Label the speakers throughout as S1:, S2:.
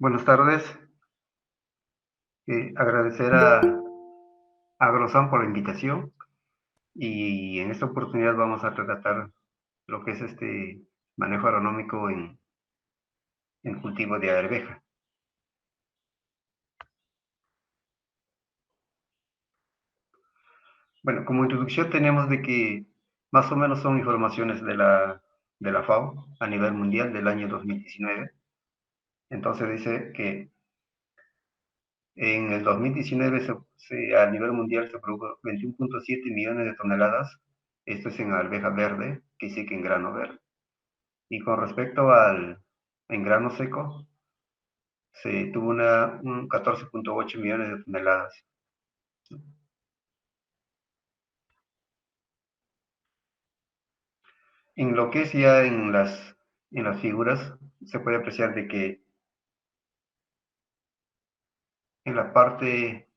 S1: Buenas tardes. Agradecer a Agrosan por la invitación y en esta oportunidad vamos a tratar lo que es este manejo agronómico en cultivo de arveja. Bueno, como introducción tenemos de que más o menos son informaciones de la FAO a nivel mundial del año 2019. Entonces dice que en el 2019 a nivel mundial se produjo 21.7 millones de toneladas. Esto es en arveja verde, que sí que en grano verde. Y con respecto al en grano seco, se tuvo un 14.8 millones de toneladas. En lo que es ya en las figuras, se puede apreciar de que en la parte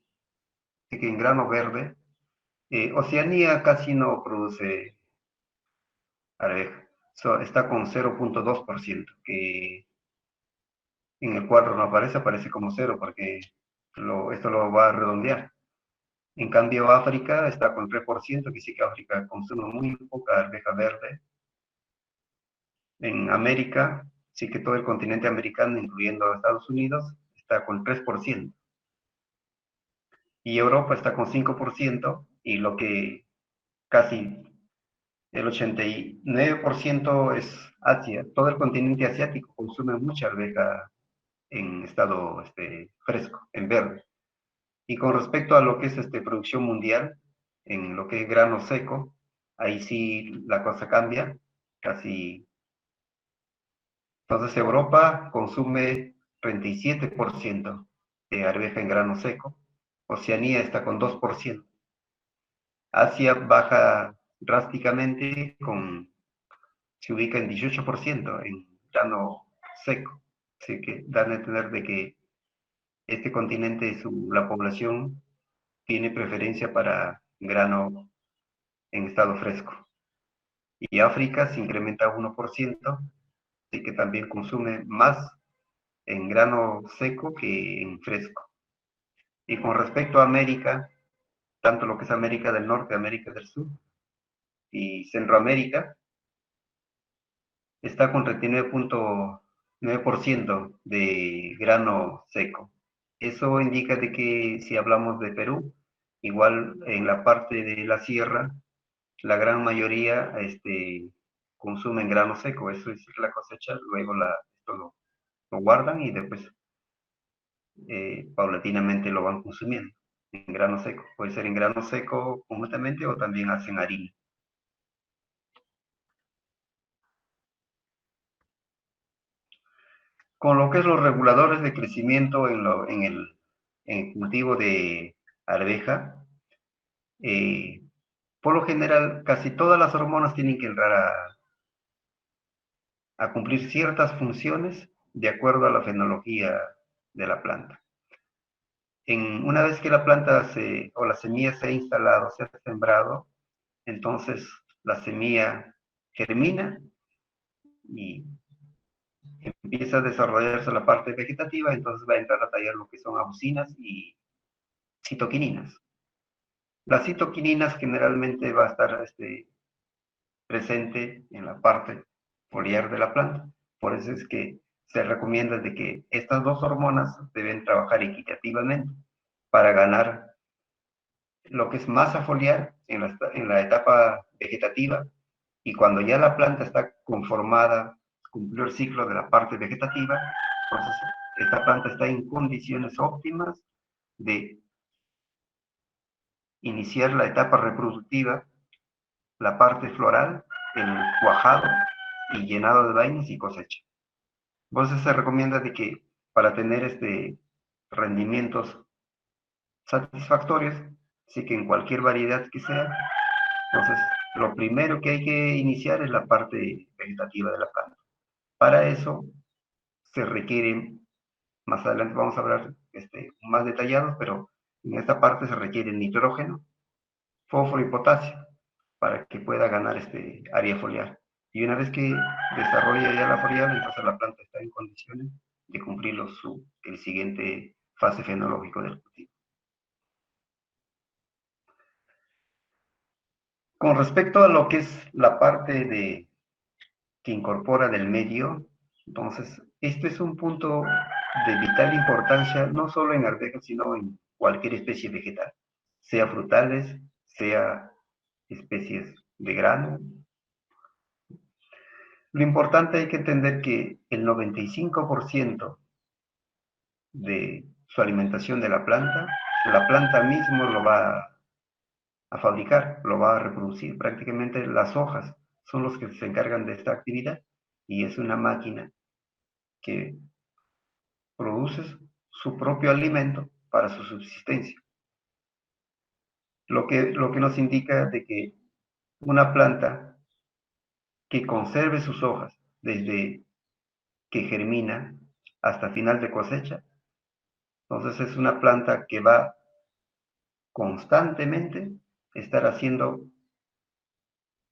S1: de que en grano verde, Oceanía casi no produce arveja. Está con 0.2%, que en el cuadro no aparece como cero, porque esto lo va a redondear. En cambio, África está con 3%, que sí que África consume muy poca arveja verde. En América, sí que todo el continente americano, incluyendo Estados Unidos, está con 3%. Y Europa está con 5%, y lo que casi el 89% es Asia. Todo el continente asiático consume mucha arveja en estado fresco, en verde. Y con respecto a lo que es producción mundial, en lo que es grano seco, ahí sí la cosa cambia, casi. Entonces Europa consume 37% de arveja en grano seco, Oceanía está con 2%, Asia baja drásticamente, se ubica en 18% en grano seco. Así que dan a entender de que este continente, la población tiene preferencia para grano en estado fresco. Y África se incrementa 1%, así que también consume más en grano seco que en fresco. Y con respecto a América, tanto lo que es América del Norte, América del Sur y Centroamérica, está con 39.9% de grano seco. Eso indica de que si hablamos de Perú, igual en la parte de la sierra, la gran mayoría consumen grano seco. Eso es la cosecha, luego esto lo guardan y después paulatinamente lo van consumiendo en grano seco. Puede ser en grano seco completamente o también hacen harina. Con lo que es los reguladores de crecimiento en el cultivo de arveja, eh, por lo general casi todas las hormonas tienen que entrar a cumplir ciertas funciones de acuerdo a la fenología de la planta. Una vez que la planta o la semilla se ha instalado, se ha sembrado, entonces la semilla germina y empieza a desarrollarse la parte vegetativa, entonces va a entrar a tallar lo que son auxinas y citoquininas. Las citoquininas generalmente va a estar presente en la parte foliar de la planta. Por eso es que se recomienda de que estas dos hormonas deben trabajar equitativamente para ganar lo que es masa foliar en la etapa vegetativa, y cuando ya la planta está conformada, cumplió el ciclo de la parte vegetativa, entonces esta planta está en condiciones óptimas de iniciar la etapa reproductiva, la parte floral, el cuajado y llenado de vainas y cosecha. Entonces se recomienda de que para tener rendimientos satisfactorios, sí que en cualquier variedad que sea, entonces lo primero que hay que iniciar es la parte vegetativa de la planta. Para eso se requieren, más adelante vamos a hablar más detallados, pero en esta parte se requiere nitrógeno, fósforo y potasio para que pueda ganar área foliar. Y una vez que desarrolla ya la foliar, entonces la planta está en condiciones de cumplir el siguiente fase fenológico del cultivo. Con respecto a lo que es la parte que incorpora del medio, entonces, este es un punto de vital importancia, no solo en arvejas, sino en cualquier especie vegetal, sea frutales, sea especies de grano. Lo importante hay que entender que el 95% de su alimentación de la planta mismo lo va a fabricar, lo va a reproducir. Prácticamente las hojas son los que se encargan de esta actividad y es una máquina que produce su propio alimento para su subsistencia. Lo que nos indica de que una planta que conserve sus hojas desde que germina hasta final de cosecha, entonces es una planta que va constantemente a estar haciendo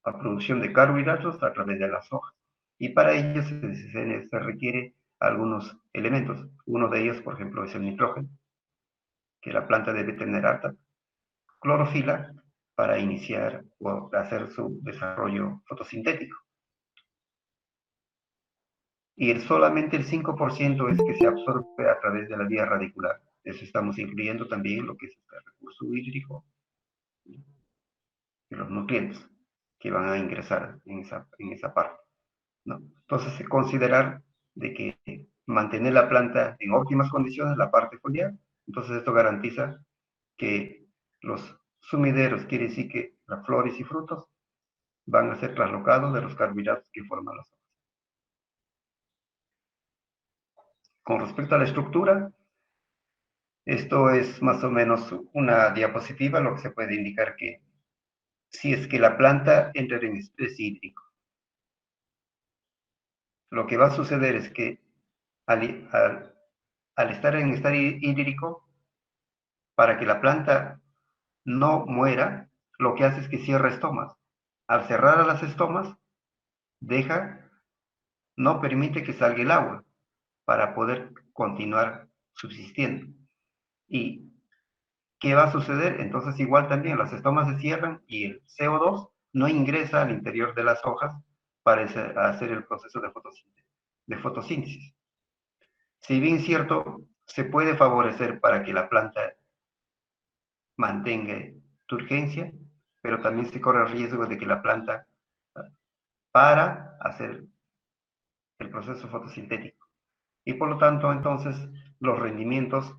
S1: la producción de carbohidratos a través de las hojas. Y para ello se requiere algunos elementos. Uno de ellos, por ejemplo, es el nitrógeno, que la planta debe tener alta clorofila para iniciar o hacer su desarrollo fotosintético. Y solamente el 5% es que se absorbe a través de la vía radicular. Eso estamos incluyendo también lo que es el recurso hídrico y los nutrientes que van a ingresar en esa parte, ¿no? Entonces, considerar de que mantener la planta en óptimas condiciones, la parte foliar, entonces esto garantiza que los sumideros, quiere decir que las flores y frutos, van a ser traslocados de los carbohidratos que forman las hojas. Con respecto a la estructura, esto es más o menos una diapositiva, lo que se puede indicar que si es que la planta entra en estrés hídrico, lo que va a suceder es que al estar en estado hídrico, para que la planta no muera, lo que hace es que cierra estomas. Al cerrar a las estomas, no permite que salga el agua para poder continuar subsistiendo. ¿Y qué va a suceder? Entonces igual también las estomas se cierran y el CO2 no ingresa al interior de las hojas para hacer el proceso de fotosíntesis. Si bien es cierto, se puede favorecer para que la planta mantenga turgencia, pero también se corre el riesgo de que la planta para hacer el proceso fotosintético. Y por lo tanto, entonces, los rendimientos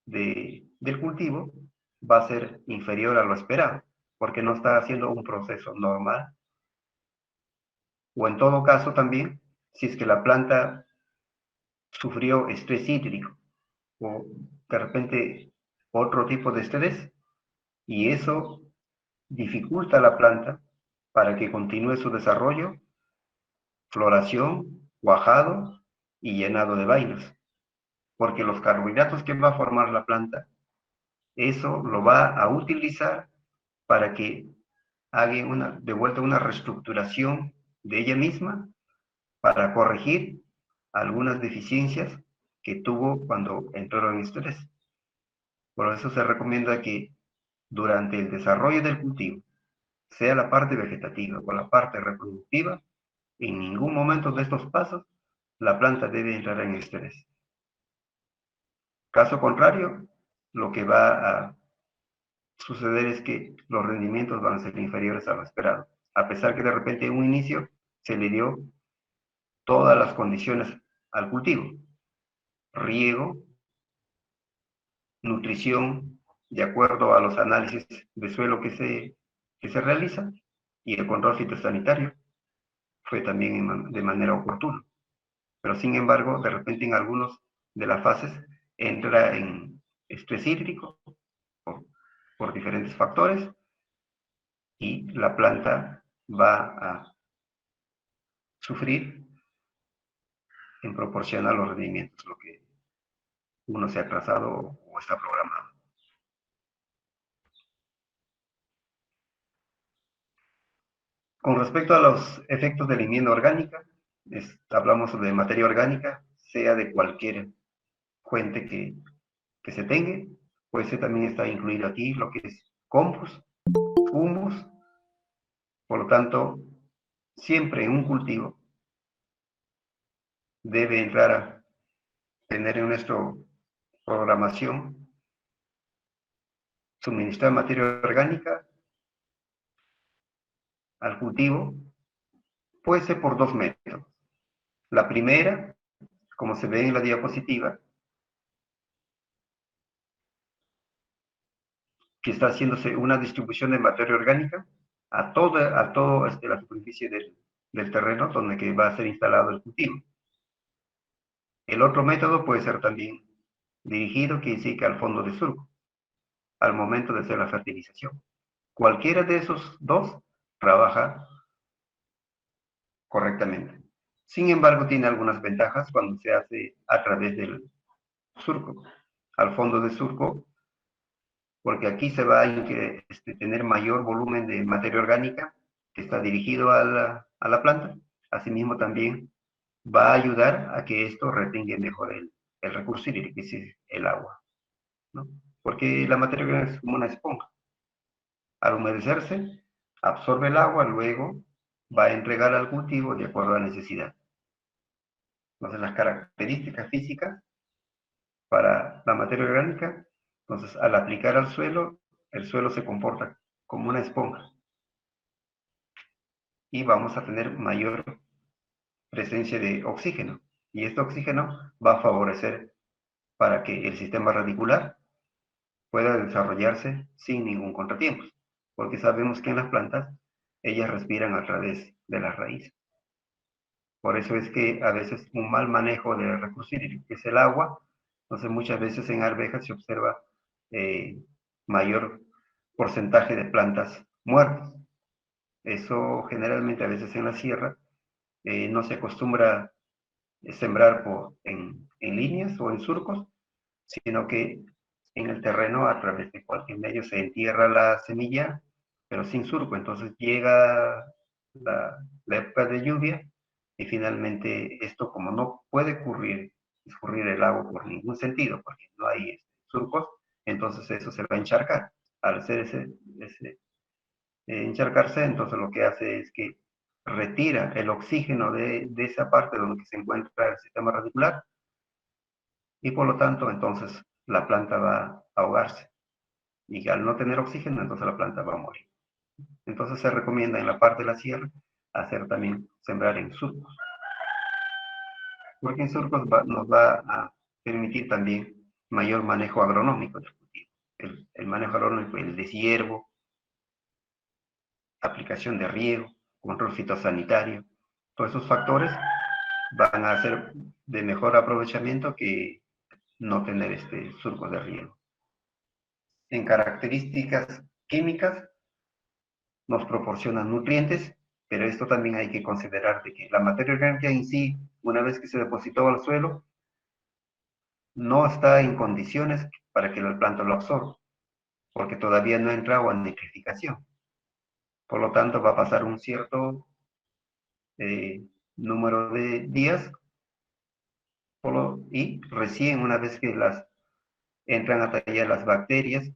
S1: del cultivo va a ser inferior a lo esperado, porque no está haciendo un proceso normal. O en todo caso también, si es que la planta sufrió estrés hídrico o de repente otro tipo de estrés, y eso dificulta a la planta para que continúe su desarrollo, floración, cuajado y llenado de vainas. Porque los carbohidratos que va a formar la planta, eso lo va a utilizar para que haga de vuelta una reestructuración de ella misma para corregir algunas deficiencias que tuvo cuando entró en estrés. Por eso se recomienda que durante el desarrollo del cultivo, sea la parte vegetativa o la parte reproductiva, en ningún momento de estos pasos la planta debe entrar en estrés. Caso contrario, lo que va a suceder es que los rendimientos van a ser inferiores a lo esperado, a pesar que de repente en un inicio se le dio todas las condiciones al cultivo: riego, nutrición, de acuerdo a los análisis de suelo que se realizan, y el control fitosanitario fue también de manera oportuna. Pero sin embargo, de repente en algunos de las fases entra en estrés hídrico por, por diferentes factores y la planta va a sufrir en proporción a los rendimientos, lo que uno se ha trazado o está programado. Con respecto a los efectos de la enmienda orgánica, hablamos de materia orgánica, sea de cualquier fuente que se tenga. Pues también está incluido aquí lo que es compost, humus. Por lo tanto, siempre en un cultivo debe entrar a tener en nuestra programación suministrar materia orgánica al cultivo. Puede ser por dos métodos. La primera, como se ve en la diapositiva, que está haciéndose una distribución de materia orgánica a toda la superficie del terreno donde que va a ser instalado el cultivo. El otro método puede ser también dirigido, que indica al fondo de surco, al momento de hacer la fertilización. Cualquiera de esos dos trabaja correctamente. Sin embargo, tiene algunas ventajas cuando se hace a través del surco, al fondo de surco, porque aquí se va a tener mayor volumen de materia orgánica que está dirigido a la planta. Asimismo, también va a ayudar a que esto retenga mejor el recurso hídrico, que es el agua, ¿no? Porque la materia orgánica es como una esponja. Al humedecerse, absorbe el agua, luego va a entregar al cultivo de acuerdo a la necesidad. Entonces, las características físicas para la materia orgánica, entonces, al aplicar al suelo, el suelo se comporta como una esponja y vamos a tener mayor presencia de oxígeno. Y este oxígeno va a favorecer para que el sistema radicular pueda desarrollarse sin ningún contratiempo, porque sabemos que en las plantas ellas respiran a través de las raíces. Por eso es que a veces un mal manejo de recursos hídricos, que es el agua, entonces muchas veces en arvejas se observa mayor porcentaje de plantas muertas. Eso generalmente a veces en la sierra no se acostumbra a sembrar en líneas o en surcos, sino que en el terreno a través de cualquier medio se entierra la semilla, pero sin surco. Entonces llega la época de lluvia y finalmente esto, como no puede escurrir el agua por ningún sentido, porque no hay surcos, entonces eso se va a encharcar. Al hacer ese encharcarse, entonces lo que hace es que retira el oxígeno de esa parte donde se encuentra el sistema radicular y por lo tanto entonces la planta va a ahogarse y al no tener oxígeno entonces la planta va a morir. Entonces se recomienda en la parte de la sierra hacer también sembrar en surcos, porque en surcos nos va a permitir también mayor manejo agronómico del cultivo. El manejo agronómico, el deshiervo, aplicación de riego, control fitosanitario, todos esos factores van a ser de mejor aprovechamiento que no tener surcos de riego. En características químicas nos proporcionan nutrientes, pero esto también hay que considerar de que la materia orgánica en sí, una vez que se depositó al suelo, no está en condiciones para que la planta lo absorba, porque todavía no ha entrado a nitrificación. Por lo tanto, va a pasar un cierto número de días y recién una vez que entran a tallar las bacterias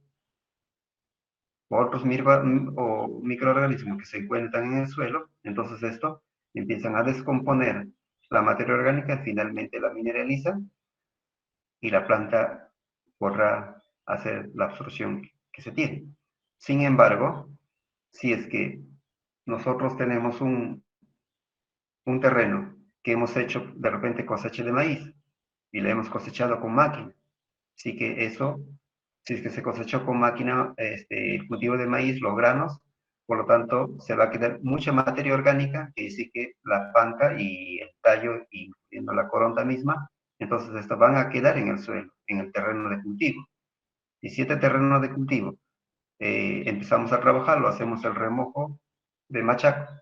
S1: o otros microorganismos que se encuentran en el suelo, entonces esto empiezan a descomponer la materia orgánica, finalmente la mineralizan y la planta podrá hacer la absorción que se tiene. Sin embargo, si es que nosotros tenemos un terreno que hemos hecho de repente cosecha de maíz y le hemos cosechado con máquina, así que eso, si es que se cosechó con máquina el cultivo de maíz, los granos, por lo tanto se va a quedar mucha materia orgánica, que dice que la panca y el tallo, incluyendo la coronta misma, entonces estas van a quedar en el suelo, en el terreno de cultivo. Y si este terreno de cultivo empezamos a trabajarlo, hacemos el remojo de machaco,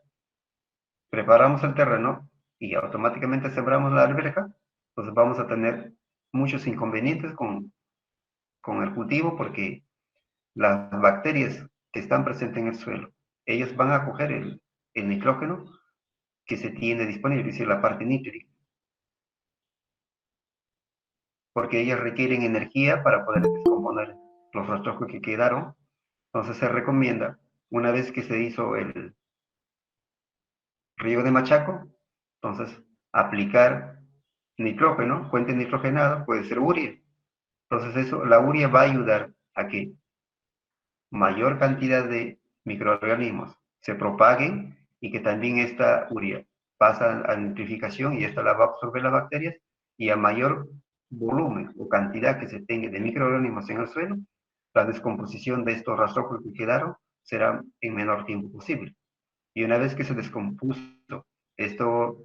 S1: preparamos el terreno y automáticamente sembramos la alberja, entonces vamos a tener muchos inconvenientes con el cultivo porque las bacterias que están presentes en el suelo, ellas van a coger el nitrógeno que se tiene disponible, es decir, la parte nítrica. porque ellas requieren energía para poder descomponer los rastrojos que quedaron. Entonces se recomienda, una vez que se hizo el riego de machaco, entonces aplicar nitrógeno, fuente nitrogenada, puede ser urea. Entonces eso, la urea va a ayudar a que mayor cantidad de microorganismos se propaguen y que también esta urea pasa a nitrificación y esta la va a absorber las bacterias, y a mayor volumen o cantidad que se tenga de microorganismos en el suelo, la descomposición de estos rastrojos que quedaron será en menor tiempo posible. Y una vez que se descompuso estos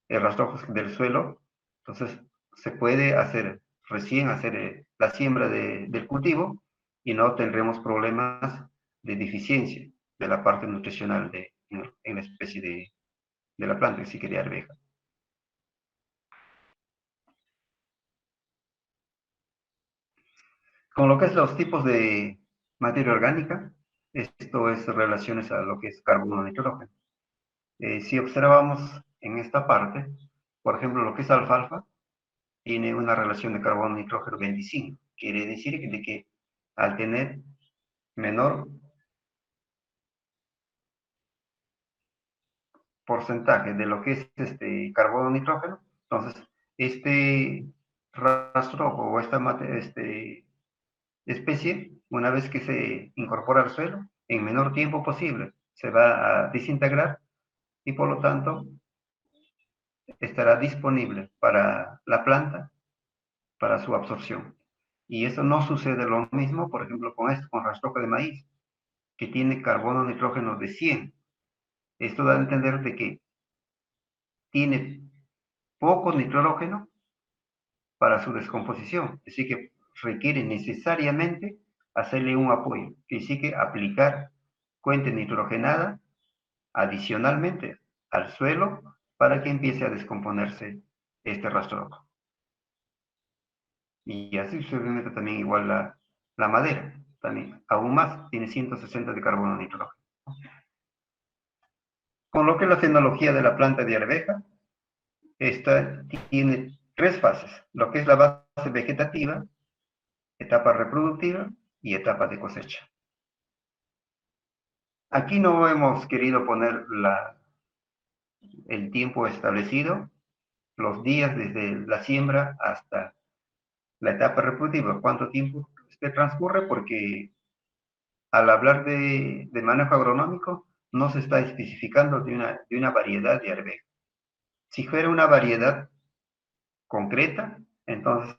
S1: rastrojos del suelo, entonces se puede recién hacer la siembra del cultivo, y no tendremos problemas de deficiencia de la parte nutricional en la especie de la planta, que sí quería arveja. Con lo que es los tipos de materia orgánica, esto es relaciones a lo que es carbono nitrógeno. Si observamos en esta parte, por ejemplo, lo que es alfalfa, tiene una relación de carbono nitrógeno 25. Quiere decir que al tener menor porcentaje de lo que es este carbono nitrógeno, entonces este rastrojo o esta especie, una vez que se incorpora al suelo, en menor tiempo posible se va a desintegrar, y por lo tanto estará disponible para la planta para su absorción. Y eso no sucede lo mismo, por ejemplo, con rastrojo de maíz, que tiene carbono nitrógeno de 100. Esto da a entender de que tiene poco nitrógeno para su descomposición, así que requiere necesariamente hacerle un apoyo, que sí que aplicar fuente nitrogenada adicionalmente al suelo para que empiece a descomponerse este rastrojo. Y así sucesivamente también igual la madera, también aún más, tiene 160 de carbono nitrógeno. Con lo que la tecnología de la planta de arveja, esta tiene tres fases, lo que es la base vegetativa, etapa reproductiva y etapa de cosecha. Aquí no hemos querido poner el tiempo establecido, los días desde la siembra hasta la etapa reproductiva, cuánto tiempo transcurre, porque al hablar de manejo agronómico no se está especificando de una variedad de arveja. Si fuera una variedad concreta, entonces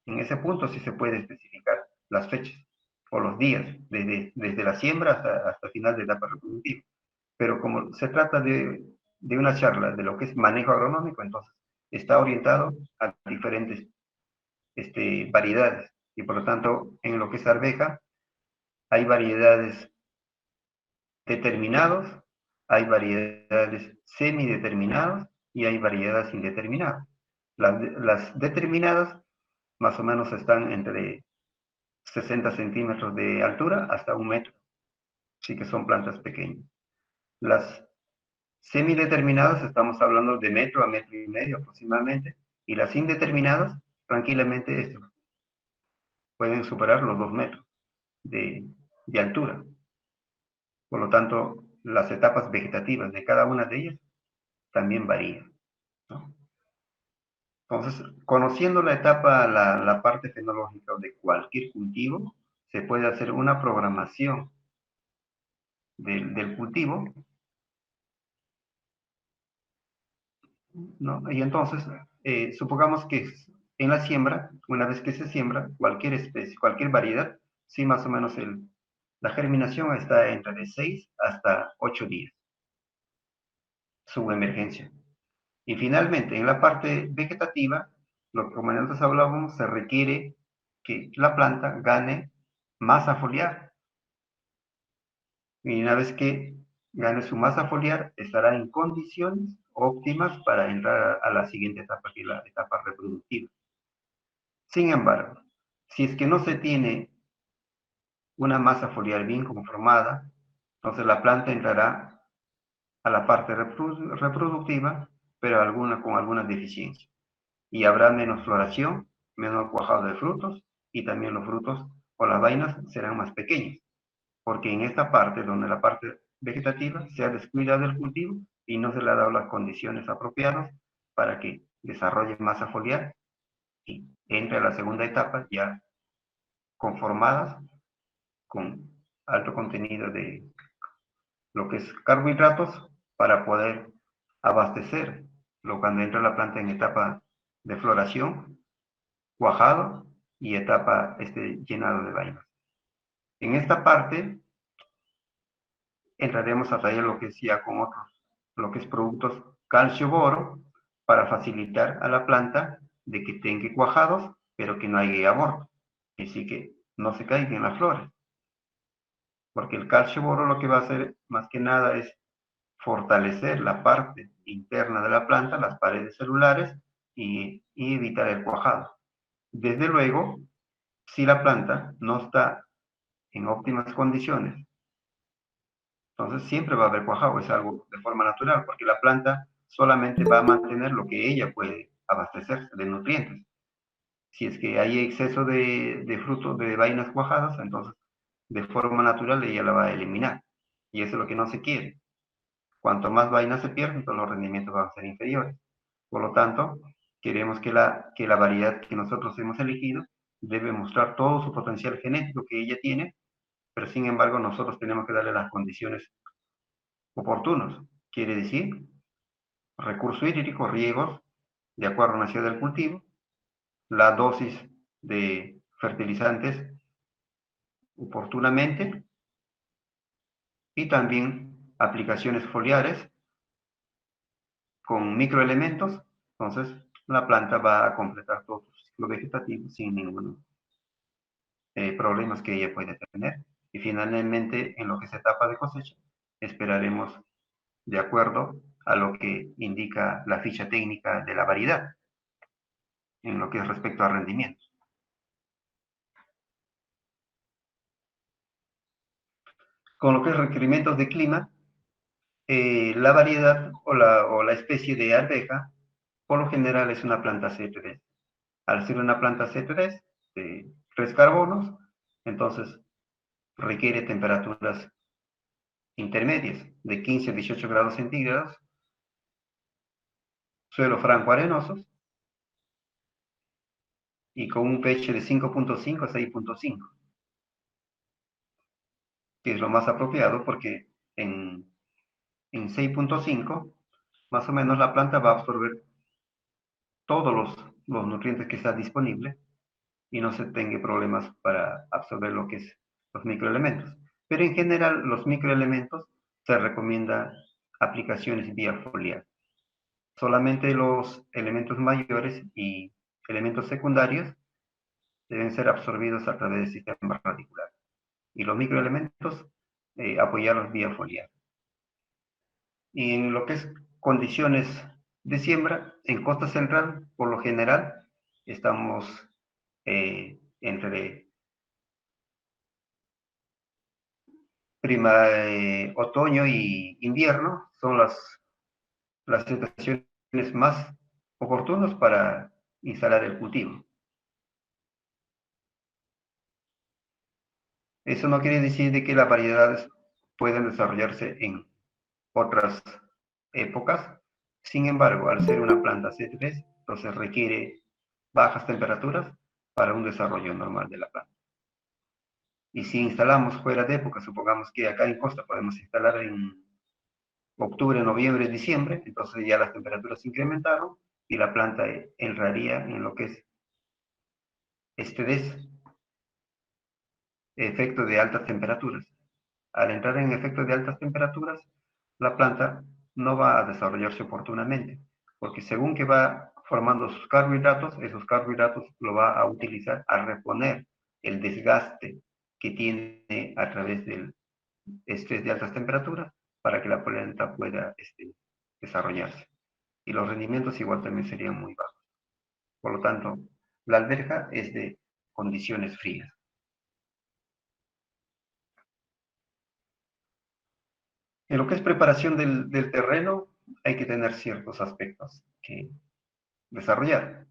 S1: en ese punto sí se puede especificar las fechas o los días, desde la siembra hasta final de etapa reproductiva. Pero como se trata de una charla de lo que es manejo agronómico, entonces está orientado a diferentes variedades. Y por lo tanto, en lo que es arveja, hay variedades determinados, hay variedades semideterminadas y hay variedades indeterminadas. Las determinadas más o menos están entre 60 centímetros de altura hasta 1 metro, así que son plantas pequeñas. Las semideterminadas estamos hablando de metro a metro y medio aproximadamente, y las indeterminadas tranquilamente pueden superar los 2 metros de altura. Por lo tanto, las etapas vegetativas de cada una de ellas también varían, ¿no? Entonces, conociendo la etapa, la parte fenológica de cualquier cultivo, se puede hacer una programación del cultivo, ¿no? Y entonces, supongamos que en la siembra, una vez que se siembra, cualquier especie, cualquier variedad, sí, más o menos la germinación está entre de 6 hasta 8 días, su emergencia. Y finalmente, en la parte vegetativa, lo que como antes hablábamos, se requiere que la planta gane masa foliar. Y una vez que gane su masa foliar, estará en condiciones óptimas para entrar a la siguiente etapa, que es la etapa reproductiva. Sin embargo, si es que no se tiene una masa foliar bien conformada, entonces la planta entrará a la parte reproductiva, pero con alguna deficiencia. Y habrá menos floración menor cuajado de frutos y también los frutos o las vainas serán más pequeños, porque en esta parte, donde la parte vegetativa se ha descuidado del cultivo y no se le ha dado las condiciones apropiadas para que desarrolle masa foliar y entre a la segunda etapa ya conformadas con alto contenido de lo que es carbohidratos para poder abastecer cuando entra la planta en etapa de floración, cuajado y etapa llenado de vainas. En esta parte entraremos a tallar lo que es ya con otros, lo que es productos calcio-boro para facilitar a la planta de que tenga cuajados, pero que no haya aborto, así que no se caigan las flores, porque el calcio-boro lo que va a hacer más que nada es fortalecer la parte interna de la planta, las paredes celulares y evitar el cuajado. Desde luego, si la planta no está en óptimas condiciones, entonces siempre va a haber cuajado, es algo de forma natural, porque la planta solamente va a mantener lo que ella puede abastecerse de nutrientes. Si es que hay exceso de frutos, de vainas cuajadas, entonces de forma natural ella la va a eliminar. Y eso es lo que no se quiere. Cuanto más vainas se pierden, entonces los rendimientos van a ser inferiores. Por lo tanto, queremos que la variedad que nosotros hemos elegido debe mostrar todo su potencial genético que ella tiene, pero sin embargo nosotros tenemos que darle las condiciones oportunas. Quiere decir, recurso hídrico, riegos, de acuerdo a la necesidad del cultivo, la dosis de fertilizantes oportunamente y también aplicaciones foliares con microelementos. Entonces, la planta va a completar todo su ciclo vegetativo sin ningún problemas que ella puede tener. Y finalmente, en lo que es etapa de cosecha, esperaremos de acuerdo a lo que indica la ficha técnica de la variedad, en lo que es respecto a rendimiento. Con lo que es requerimientos de clima, la variedad o la especie de arveja, por lo general es una planta C3. Al ser una planta C3, de 3 carbonos, entonces requiere temperaturas intermedias, de 15 a 18 grados centígrados, suelo franco arenosos, y con un pH de 5.5 a 6.5, que es lo más apropiado porque en 6.5, más o menos la planta va a absorber todos los nutrientes que están disponibles y no se tenga problemas para absorber lo que es los microelementos. Pero en general, los microelementos se recomienda aplicaciones vía foliar. Solamente los elementos mayores y elementos secundarios deben ser absorbidos a través del sistema radicular. Y los microelementos, apoyarlos vía foliar. Y en lo que es condiciones de siembra, en costa central, por lo general, estamos entre otoño y invierno, son las situaciones más oportunas para instalar el cultivo. Eso no quiere decir de que las variedades pueden desarrollarse en otras épocas. Sin embargo, al ser una planta C3, entonces requiere bajas temperaturas para un desarrollo normal de la planta. Y si instalamos fuera de época, supongamos que acá en costa podemos instalar en octubre, noviembre, diciembre, entonces ya las temperaturas se incrementaron y la planta entraría en lo que es estrés, efecto de altas temperaturas. Al entrar en efecto de altas temperaturas, la planta no va a desarrollarse oportunamente, porque según que va formando sus carbohidratos, esos carbohidratos lo va a utilizar a reponer el desgaste que tiene a través del estrés de altas temperaturas para que la planta pueda desarrollarse. Y los rendimientos igual también serían muy bajos. Por lo tanto, la alberja es de condiciones frías. En lo que es preparación del terreno, hay que tener ciertos aspectos que desarrollar.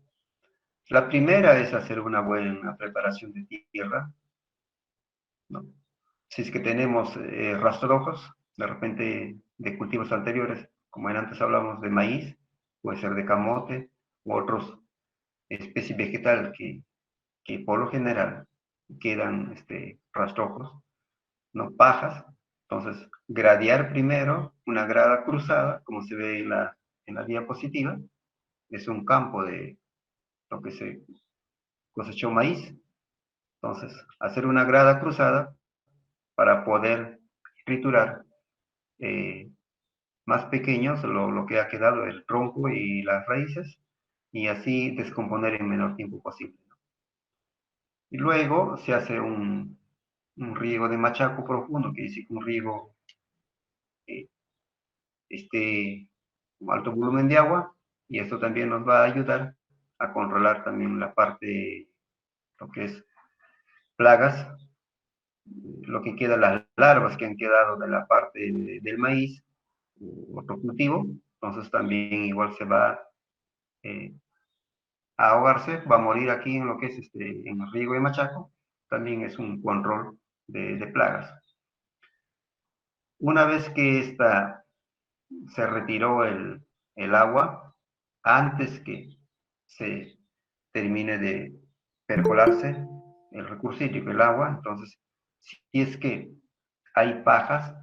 S1: La primera es hacer una buena preparación de tierra, ¿no? Si es que tenemos rastrojos, de repente de cultivos anteriores, como en antes hablamos de maíz, puede ser de camote u otros especies vegetales que por lo general quedan rastrojos, no pajas. Entonces, gradear primero una grada cruzada, como se ve en la diapositiva, es un campo de lo que se cosechó maíz. Entonces, hacer una grada cruzada para poder triturar eh, más pequeños lo que ha quedado el tronco y las raíces y así descomponer en menor tiempo posible. Y luego se hace un riego de machaco profundo, que dice un riego eh, con alto volumen de agua, y esto también nos va a ayudar a controlar también la parte, lo que es plagas, lo que queda, las larvas que han quedado de la parte del maíz, otro cultivo, entonces también igual se va eh, a ahogarse, va a morir aquí en lo que es en el riego de machaco, también es un control de plagas. Una vez que se retiró el agua, antes que se termine de percolarse el recurso hídrico, el agua, entonces, si es que hay pajas,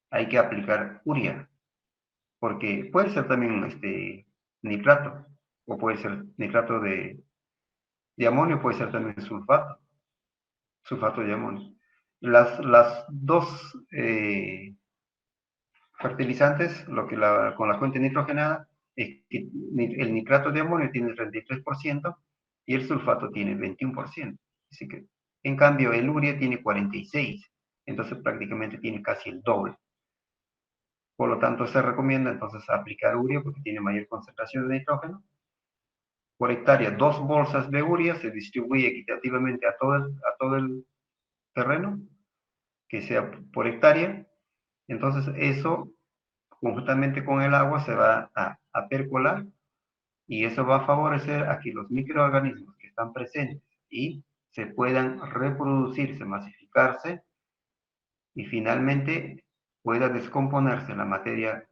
S1: hay que aplicar urea, porque puede ser también nitrato, o puede ser nitrato de amonio, puede ser también sulfato de amonio. Las dos fertilizantes, con la fuente nitrogenada, es que el nitrato de amonio tiene el 33% y el sulfato tiene el 21%. Así que, en cambio, el urea tiene 46%, entonces prácticamente tiene casi el doble. Por lo tanto, se recomienda entonces aplicar urea porque tiene mayor concentración de nitrógeno. Por hectárea, 2 bolsas de urea se distribuye equitativamente a todo el terreno, que sea por hectárea. Entonces, eso conjuntamente con el agua se va a percolar y eso va a favorecer a que los microorganismos que están presentes y se puedan reproducirse, masificarse y finalmente pueda descomponerse la materia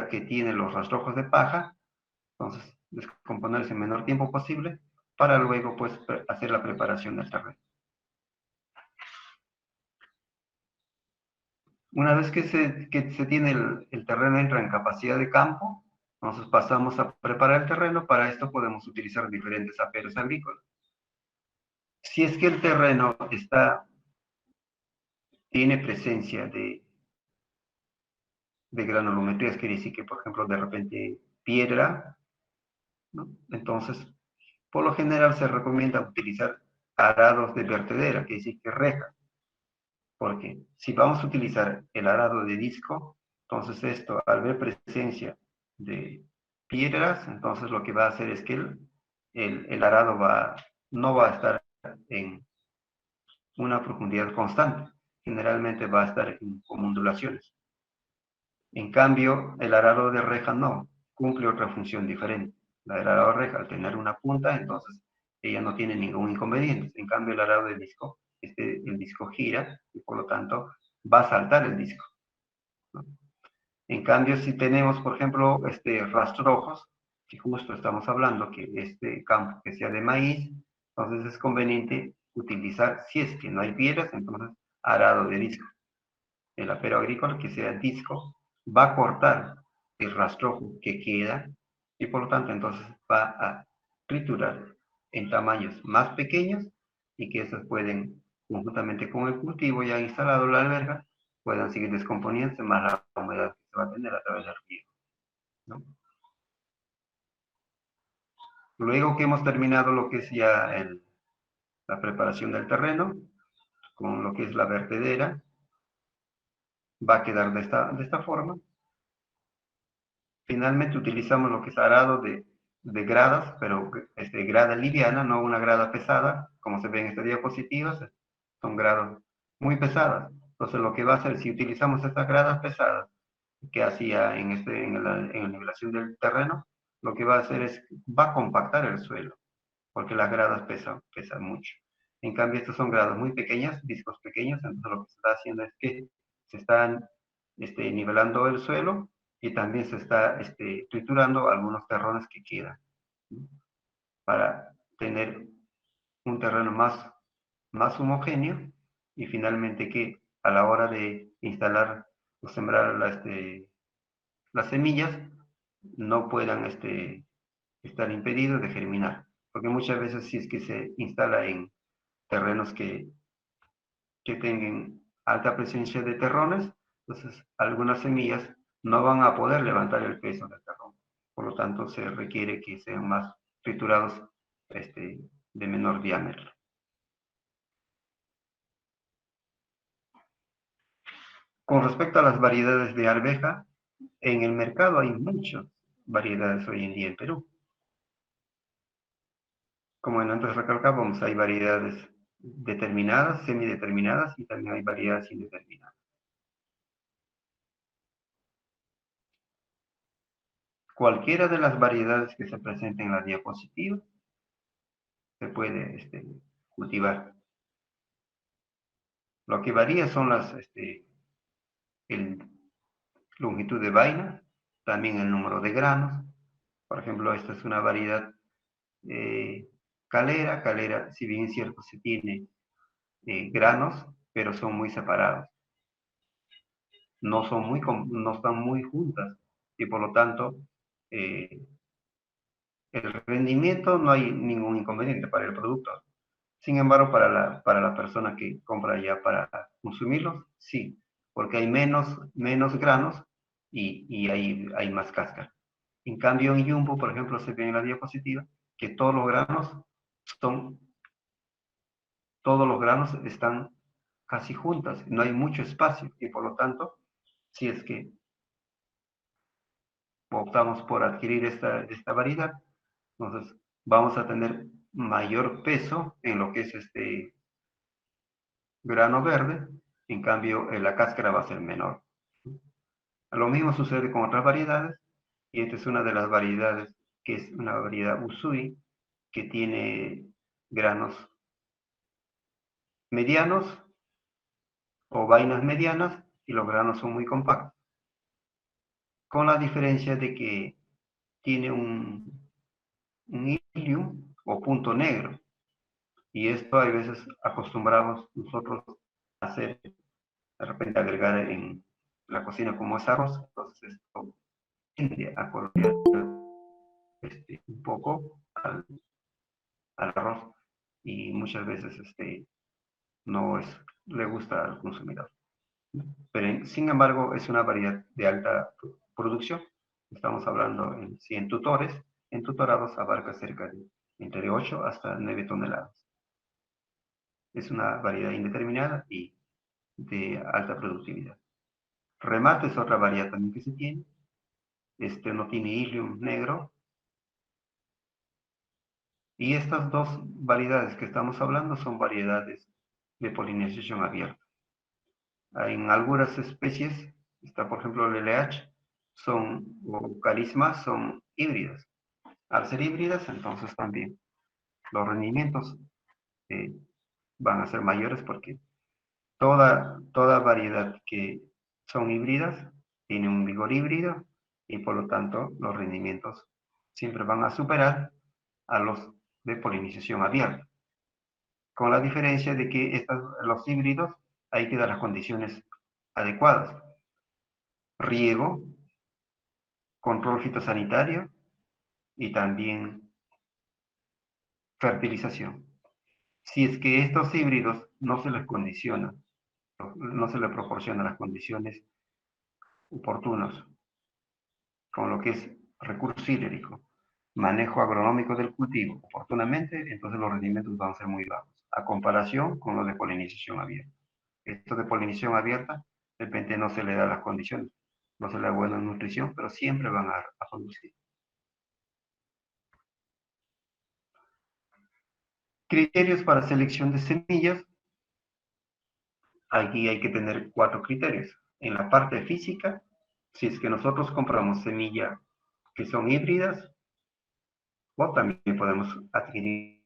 S1: que tiene los rastrojos de paja, entonces descomponerse en menor tiempo posible para luego pues hacer la preparación del terreno. Una vez que se tiene el terreno, entra en capacidad de campo, entonces pasamos a preparar el terreno. Para esto podemos utilizar diferentes aperos agrícolas. Si es que el terreno tiene presencia de granulometrías, quiere decir que, por ejemplo, de repente piedra, ¿no? Entonces, por lo general se recomienda utilizar arados de vertedera, quiere decir que reja, porque si vamos a utilizar el arado de disco, entonces esto, al ver presencia de piedras, entonces lo que va a hacer es que el arado no va a estar en una profundidad constante, generalmente va a estar con ondulaciones. En cambio, el arado de reja no, cumple otra función diferente. La del arado de reja, al tener una punta, entonces ella no tiene ningún inconveniente. En cambio, el arado de disco, el disco gira y por lo tanto va a saltar el disco, ¿no? En cambio, si tenemos, por ejemplo, rastrojos, que justo estamos hablando que este campo que sea de maíz, entonces es conveniente utilizar, si es que no hay piedras, entonces arado de disco. El apero agrícola que sea disco va a cortar el rastrojo que queda y por lo tanto entonces va a triturar en tamaños más pequeños y que esos pueden, conjuntamente con el cultivo ya instalado en la alberga, puedan seguir descomponiéndose más la humedad que se va a tener a través del río, ¿no? Luego que hemos terminado lo que es ya la preparación del terreno, con lo que es la vertedera, va a quedar de esta forma. Finalmente utilizamos lo que es arado de gradas, pero grada liviana, no una grada pesada, como se ve en esta diapositiva, son gradas muy pesadas. Entonces lo que va a hacer, si utilizamos estas gradas pesadas, que hacía en la nivelación del terreno, lo que va a hacer es, va a compactar el suelo, porque las gradas pesan mucho. En cambio, estos son gradas muy pequeñas, discos pequeños, entonces lo que se está haciendo es que se están nivelando el suelo y también se está triturando algunos terrones que quedan, ¿no? Para tener un terreno más homogéneo y finalmente que a la hora de instalar o sembrar las semillas no puedan estar impedidos de germinar. Porque muchas veces si es que se instala en terrenos que tengan alta presencia de terrones, entonces algunas semillas no van a poder levantar el peso del terrón. Por lo tanto, se requiere que sean más triturados de menor diámetro. Con respecto a las variedades de arveja, en el mercado hay muchas variedades hoy en día en Perú. Como en antes recalcábamos, hay variedades determinadas, semideterminadas y también hay variedades indeterminadas. Cualquiera de las variedades que se presenten en la diapositiva se puede cultivar. Lo que varía son el longitud de vaina, también el número de granos. Por ejemplo, esta es una variedad calera. Calera, si bien es cierto, se tiene granos, pero son muy separados. No están muy juntas y por lo tanto eh, el rendimiento no hay ningún inconveniente para el productor. Sin embargo, para la persona que compra ya para consumirlos, sí, porque hay menos granos y hay más cáscara. En cambio, en Jumbo, por ejemplo, se ve en la diapositiva que son, todos los granos están casi juntas, no hay mucho espacio y por lo tanto, si es que optamos por adquirir esta variedad, entonces vamos a tener mayor peso en lo que es este grano verde, en cambio la cáscara va a ser menor. Lo mismo sucede con otras variedades, y esta es una de las variedades que es una variedad Usui, que tiene granos medianos o vainas medianas y los granos son muy compactos, con la diferencia de que tiene un ilium o punto negro, y esto a veces acostumbramos nosotros a hacer, de repente agregar en la cocina como es arroz, entonces esto tiende a colorear un poco al arroz y muchas veces no le gusta al consumidor. Pero sin embargo es una variedad de alta producción. Estamos hablando en tutores, en tutorados abarca cerca de entre 8 hasta 9 toneladas. Es una variedad indeterminada y de alta productividad. Remate es otra variedad también que se tiene. No tiene ilium negro. Y estas dos variedades que estamos hablando son variedades de polinización abierta. En algunas especies, está por ejemplo el LH, o carismas son híbridas. Al ser híbridas, entonces también los rendimientos eh, van a ser mayores porque toda variedad que son híbridas tiene un vigor híbrido y por lo tanto los rendimientos siempre van a superar a los de polinización abierta. Con la diferencia de que los híbridos hay que dar las condiciones adecuadas. Riego, control fitosanitario y también fertilización. Si es que estos híbridos no se les condiciona, no se les proporciona las condiciones oportunas, con lo que es recurso hídrico, manejo agronómico del cultivo oportunamente, entonces los rendimientos van a ser muy bajos, a comparación con los de polinización abierta. Esto de polinización abierta, de repente no se le da las condiciones, no se le da buena nutrición, pero siempre van a producir. Criterios para selección de semillas. Aquí hay que tener 4 criterios. En la parte física, si es que nosotros compramos semillas que son híbridas, O también podemos adquirir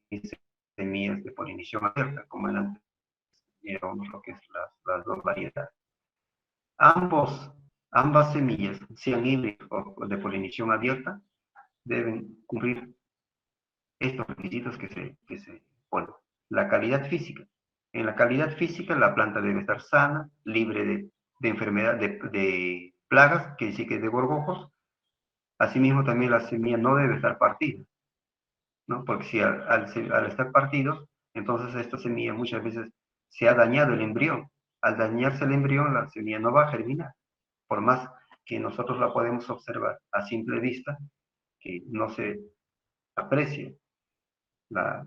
S1: semillas de polinización abierta, como en antes vieron lo que es las dos variedades. Ambas semillas, sean híbridos o de polinización abierta, deben cumplir estos requisitos que se ponen. La calidad física. En la calidad física, la planta debe estar sana, libre de enfermedad, de plagas, que sí que de gorgojos. Asimismo, también la semilla no debe estar partida, ¿no? Porque si al estar partidos, entonces esta semilla muchas veces se ha dañado el embrión. Al dañarse el embrión, la semilla no va a germinar. Por más que nosotros la podemos observar a simple vista, que no se aprecia la,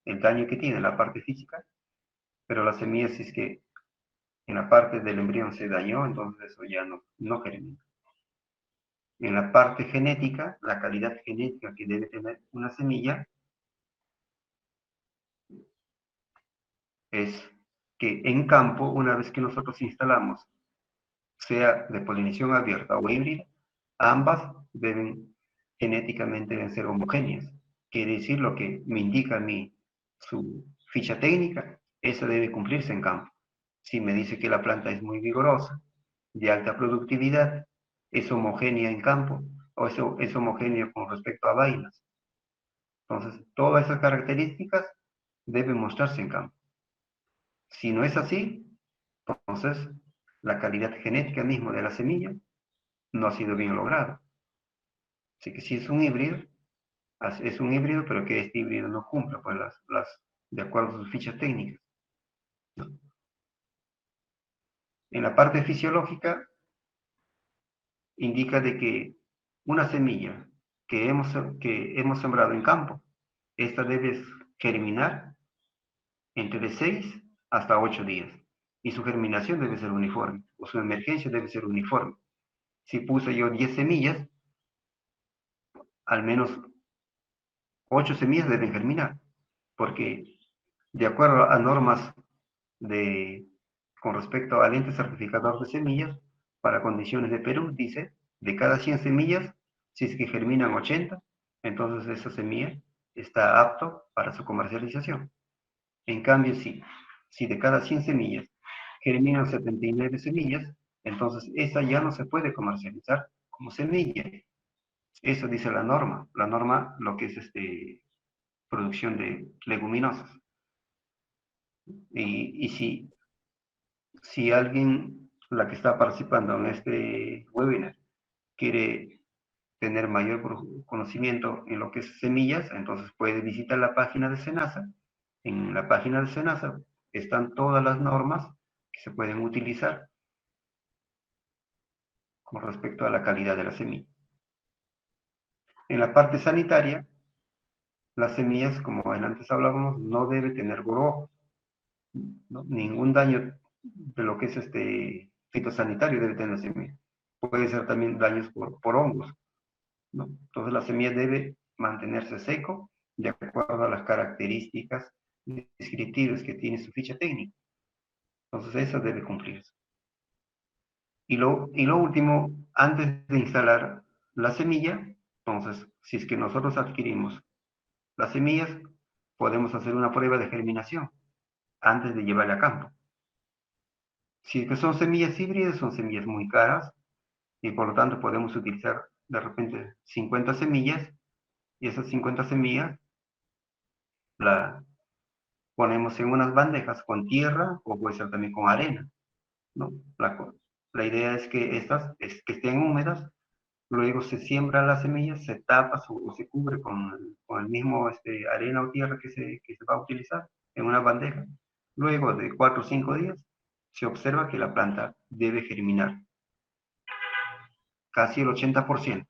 S1: el daño que tiene la parte física, pero la semilla, si es que en la parte del embrión se dañó, entonces eso ya no germina. En la parte genética, la calidad genética que debe tener una semilla es que en campo, una vez que nosotros instalamos, sea de polinización abierta o híbrida, ambas genéticamente deben ser homogéneas. Quiere decir lo que me indica a mí su ficha técnica, eso debe cumplirse en campo. Si me dice que la planta es muy vigorosa, de alta productividad, es homogénea en campo, o es homogénea con respecto a vainas. Entonces, todas esas características deben mostrarse en campo. Si no es así, entonces la calidad genética misma de la semilla no ha sido bien lograda. Así que si es un híbrido, pero que este híbrido no cumpla pues, de acuerdo a sus fichas técnicas. En la parte fisiológica, indica de que una semilla que hemos sembrado en campo, esta debe germinar entre 6 hasta 8 días. Y su germinación debe ser uniforme, o su emergencia debe ser uniforme. Si puse yo 10 semillas, al menos 8 semillas deben germinar, porque de acuerdo a normas de, con respecto al ente certificador de semillas, para condiciones de Perú, dice, de cada 100 semillas, si es que germinan 80, entonces esa semilla está apto para su comercialización. En cambio, si de cada 100 semillas germinan 79 semillas, entonces esa ya no se puede comercializar como semilla. Eso dice la norma. La norma, lo que es producción de leguminosas. Y si alguien, la que está participando en este webinar, quiere tener mayor conocimiento en lo que es semillas, entonces puede visitar la página de SENASA. En la página de SENASA están todas las normas que se pueden utilizar con respecto a la calidad de la semilla. En la parte sanitaria, las semillas, como antes hablábamos, no debe tener gorgojo, ¿no? Ningún daño de lo que es fitosanitario debe tener la semilla. Puede ser también daños por hongos, ¿no? Entonces la semilla debe mantenerse seco de acuerdo a las características descriptivas que tiene su ficha técnica. Entonces eso debe cumplirse. Y lo último, antes de instalar la semilla, entonces, si es que nosotros adquirimos las semillas, podemos hacer una prueba de germinación antes de llevarla a campo. Si es que son semillas híbridas, son semillas muy caras y por lo tanto podemos utilizar de repente 50 semillas y esas 50 semillas la ponemos en unas bandejas con tierra o puede ser también con arena, ¿no? La idea es que que estén húmedas, luego se siembran las semillas, se tapa o se cubre con el mismo arena o tierra que se va a utilizar en una bandeja. Luego de 4 o 5 días, se observa que la planta debe germinar. Casi el 80%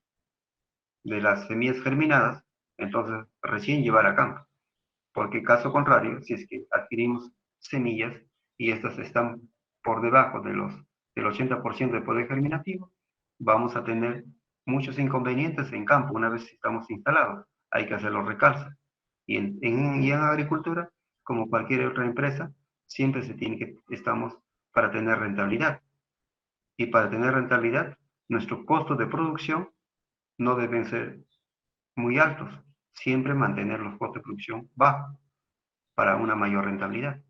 S1: de las semillas germinadas, entonces recién llevar a campo. Porque caso contrario, si es que adquirimos semillas y estas están por debajo del 80% de poder germinativo, vamos a tener muchos inconvenientes en campo una vez estamos instalados. Hay que hacerlo recalza. Y en agricultura, como cualquier otra empresa, siempre estamos para tener rentabilidad. Y para tener rentabilidad, nuestros costos de producción no deben ser muy altos, siempre mantener los costos de producción bajos para una mayor rentabilidad.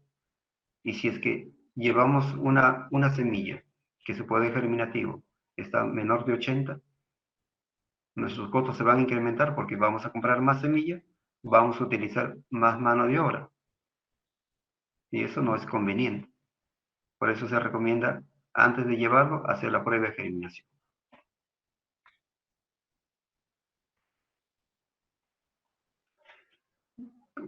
S1: Y si es que llevamos una semilla que su poder germinativo está menor de 80, nuestros costos se van a incrementar porque vamos a comprar más semilla, vamos a utilizar más mano de obra. Y eso no es conveniente. Por eso se recomienda, antes de llevarlo, hacer la prueba de germinación.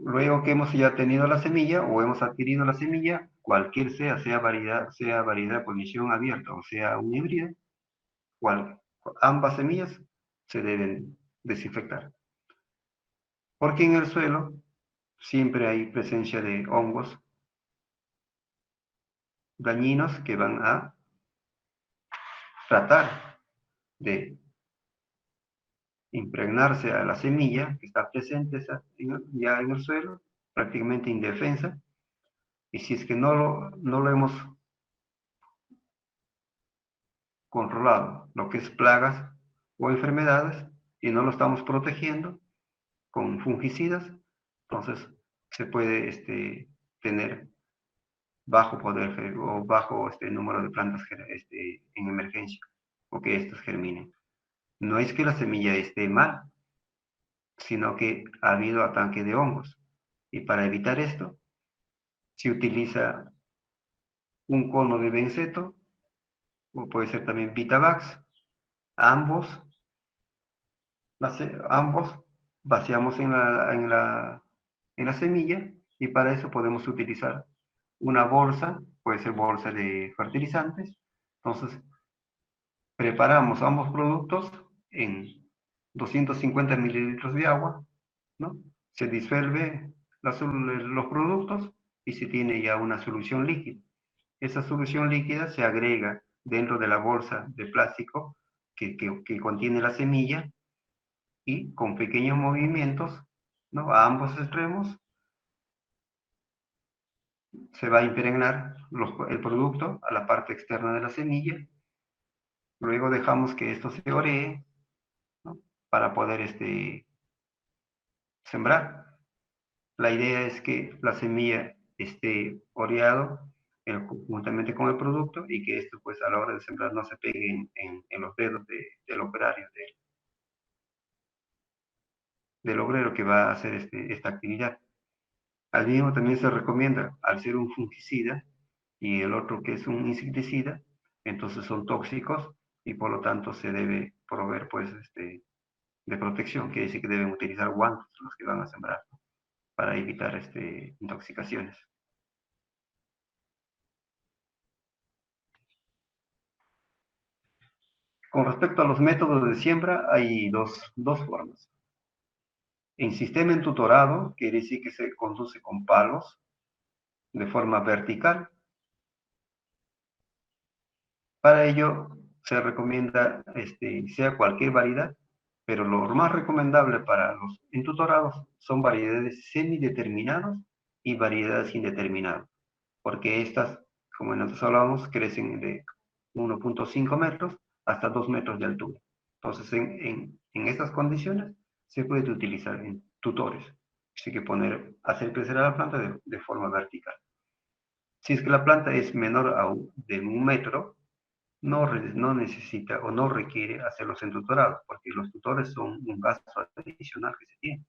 S1: Luego que hemos ya tenido la semilla o hemos adquirido la semilla, cualquier sea variedad de posición abierta o sea un híbrido, ambas semillas se deben desinfectar. Porque en el suelo siempre hay presencia de hongos dañinos que van a tratar de impregnarse a la semilla que está presente ya en el suelo, prácticamente indefensa, y si es que no lo hemos controlado, lo que es plagas o enfermedades, y no lo estamos protegiendo con fungicidas, entonces se puede tener bajo poder o bajo número de plantas en emergencia o que éstas germinen. No es que la semilla esté mal, sino que ha habido ataque de hongos. Y para evitar esto, se utiliza un cono de benceto, o puede ser también Vitavax. Ambos, ambos vaciamos en la semilla y para eso podemos utilizar una bolsa, puede ser bolsa de fertilizantes. Entonces, preparamos ambos productos en 250 mililitros de agua, ¿no? Se disuelve los productos y se tiene ya una solución líquida. Esa solución líquida se agrega dentro de la bolsa de plástico que contiene la semilla y con pequeños movimientos, ¿no? A ambos extremos se va a impregnar el producto a la parte externa de la semilla. Luego dejamos que esto se oree, ¿no? Para poder sembrar. La idea es que la semilla esté oreado juntamente con el producto y que esto pues a la hora de sembrar no se pegue en los dedos del operario, del obrero que va a hacer esta actividad. Al mismo también se recomienda, al ser un fungicida y el otro que es un insecticida, entonces son tóxicos y por lo tanto se debe proveer pues de protección, quiere decir que deben utilizar guantes los que van a sembrar, ¿no? Para evitar intoxicaciones. Con respecto a los métodos de siembra, hay dos formas. En sistema entutorado, quiere decir que se conduce con palos de forma vertical. Para ello, se recomienda, sea cualquier variedad, pero lo más recomendable para los entutorados son variedades semideterminadas y variedades indeterminadas, porque estas, como nosotros hablamos, crecen de 1.5 metros hasta 2 metros de altura. Entonces, en estas condiciones, se puede utilizar en tutores. Así que hacer crecer a la planta de forma vertical. Si es que la planta es menor de 1 metro, no necesita o no requiere hacerlos en tutorado, porque los tutores son un gasto adicional que se tiene.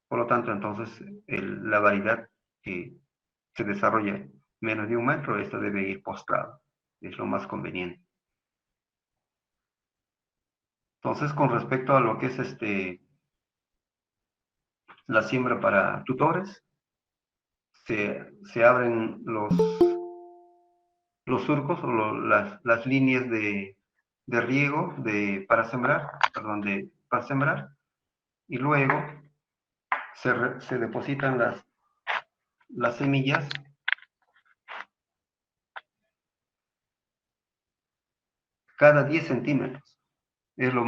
S1: Por lo tanto, entonces, la variedad que se desarrolla menos de 1 metro, esto debe ir postrado. Es lo más conveniente. Entonces, con respecto a lo que es la siembra para tutores, se abren los surcos o las líneas de riego para sembrar, y luego se depositan las semillas cada 10 centímetros. Es lo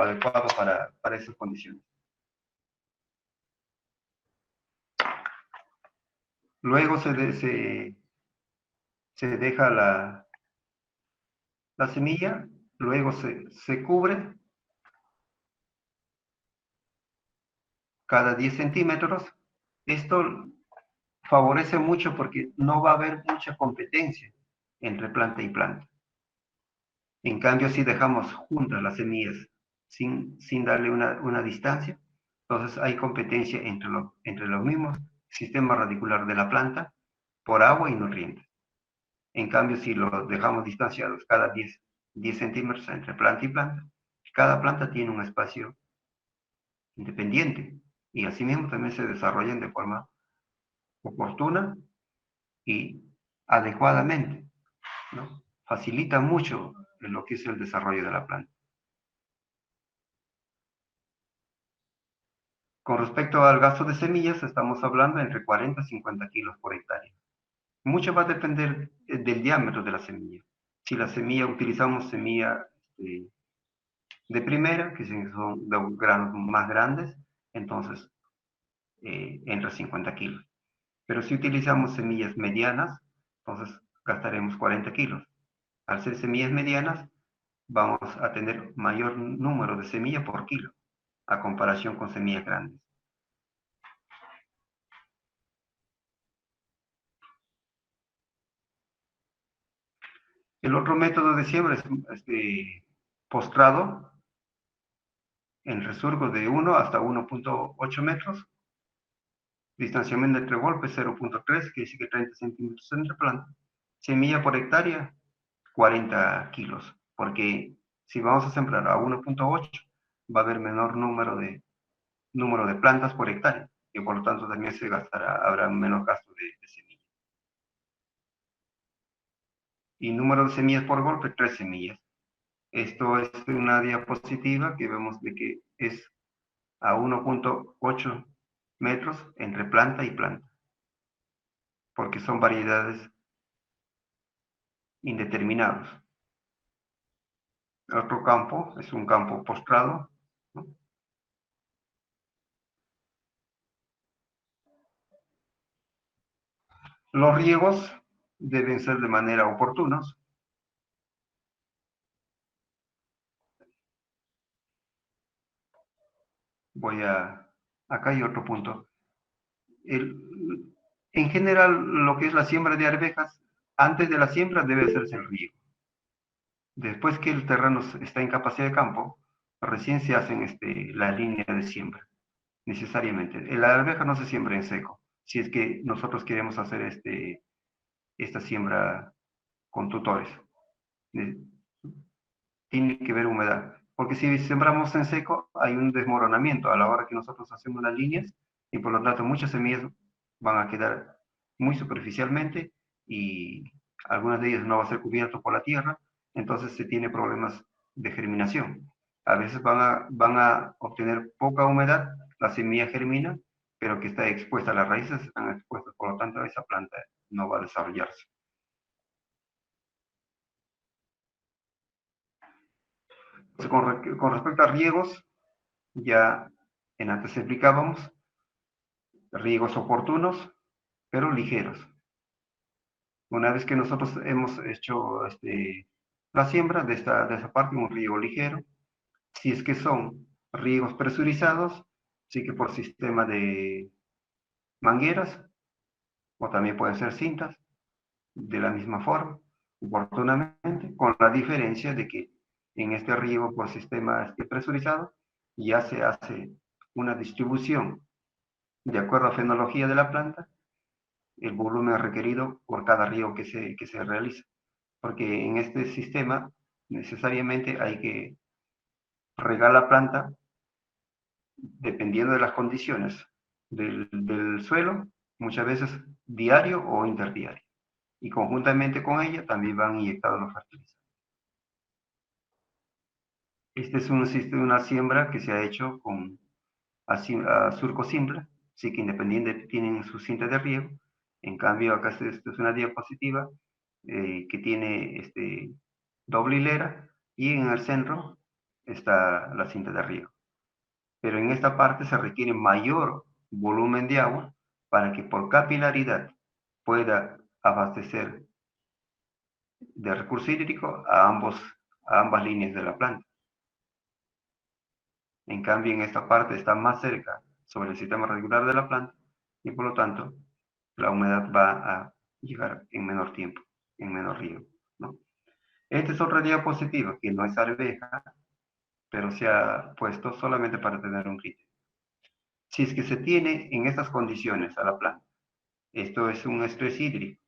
S1: adecuado para esas condiciones. Luego se deja la semilla, luego se cubre cada 10 centímetros. Esto favorece mucho porque no va a haber mucha competencia entre planta y planta. En cambio, si dejamos juntas las semillas sin darle una distancia, entonces hay competencia entre los mismos sistemas radiculares de la planta por agua y nutrientes. En cambio, si los dejamos distanciados cada 10 centímetros entre planta y planta, cada planta tiene un espacio independiente y asimismo también se desarrollan de forma oportuna y adecuadamente, ¿no? Facilita mucho lo que es el desarrollo de la planta. Con respecto al gasto de semillas, estamos hablando entre 40 y 50 kilos por hectárea. Mucho va a depender del diámetro de la semilla. Si la semilla, utilizamos semilla de primera, que son de granos más grandes, entonces entra 50 kilos. Pero si utilizamos semillas medianas, entonces gastaremos 40 kilos. Al ser semillas medianas, vamos a tener mayor número de semillas por kilo, a comparación con semillas grandes. El otro método de siembra es postrado en resurgo de 1 hasta 1.8 metros, distanciamiento entre golpes 0.3, que dice que 30 centímetros entre planta, semilla por hectárea 40 kilos, porque si vamos a sembrar a 1.8 va a haber menor número de plantas por hectárea, y por lo tanto también habrá menos gasto de semilla. Y número de semillas por golpe, 3 semillas. Esto es una diapositiva que vemos de que es a 1.8 metros entre planta y planta, porque son variedades indeterminados. Otro campo es un campo postrado, ¿no? Los riegos deben ser de manera oportunos. Acá hay otro punto. En general, lo que es la siembra de arvejas, antes de la siembra debe hacerse el riego. Después que el terreno está en capacidad de campo, recién se hacen la línea de siembra, necesariamente. La arveja no se siembra en seco, si es que nosotros queremos hacer esta siembra con tutores. Tiene que ver humedad. Porque si sembramos en seco, hay un desmoronamiento a la hora que nosotros hacemos las líneas y por lo tanto muchas semillas van a quedar muy superficialmente y algunas de ellas no va a ser cubierto por la tierra, entonces se tiene problemas de germinación. A veces van a obtener poca humedad, la semilla germina, pero que está expuesta, las raíces están expuestas, por lo tanto esa planta no va a desarrollarse. Con respecto a riegos, ya en antes explicábamos, riegos oportunos, pero ligeros. Una vez que nosotros hemos hecho la siembra de esa parte, un riego ligero, si es que son riegos presurizados, sí que por sistema de mangueras, o también pueden ser cintas, de la misma forma, oportunamente, con la diferencia de que en este riego por sistema presurizado ya se hace una distribución de acuerdo a fenología de la planta, el volumen requerido por cada riego que se realiza. Porque en este sistema necesariamente hay que regar la planta dependiendo de las condiciones del suelo, muchas veces diario o interdiario. Y conjuntamente con ella también van inyectados los fertilizantes. Este es una siembra que se ha hecho a surco simple, sí que independiente tienen su cinta de riego. En cambio, acá esto es una diapositiva que tiene doble hilera y en el centro está la cinta de riego. Pero en esta parte se requiere mayor volumen de agua para que por capilaridad pueda abastecer de recurso hídrico a ambas líneas de la planta. En cambio, en esta parte está más cerca, sobre el sistema radicular de la planta y por lo tanto la humedad va a llegar en menor tiempo, en menor riego, ¿no? Esta es otra diapositiva que no es arveja, pero se ha puesto solamente para tener un criterio. Si es que se tiene en estas condiciones a la planta, esto es un estrés hídrico,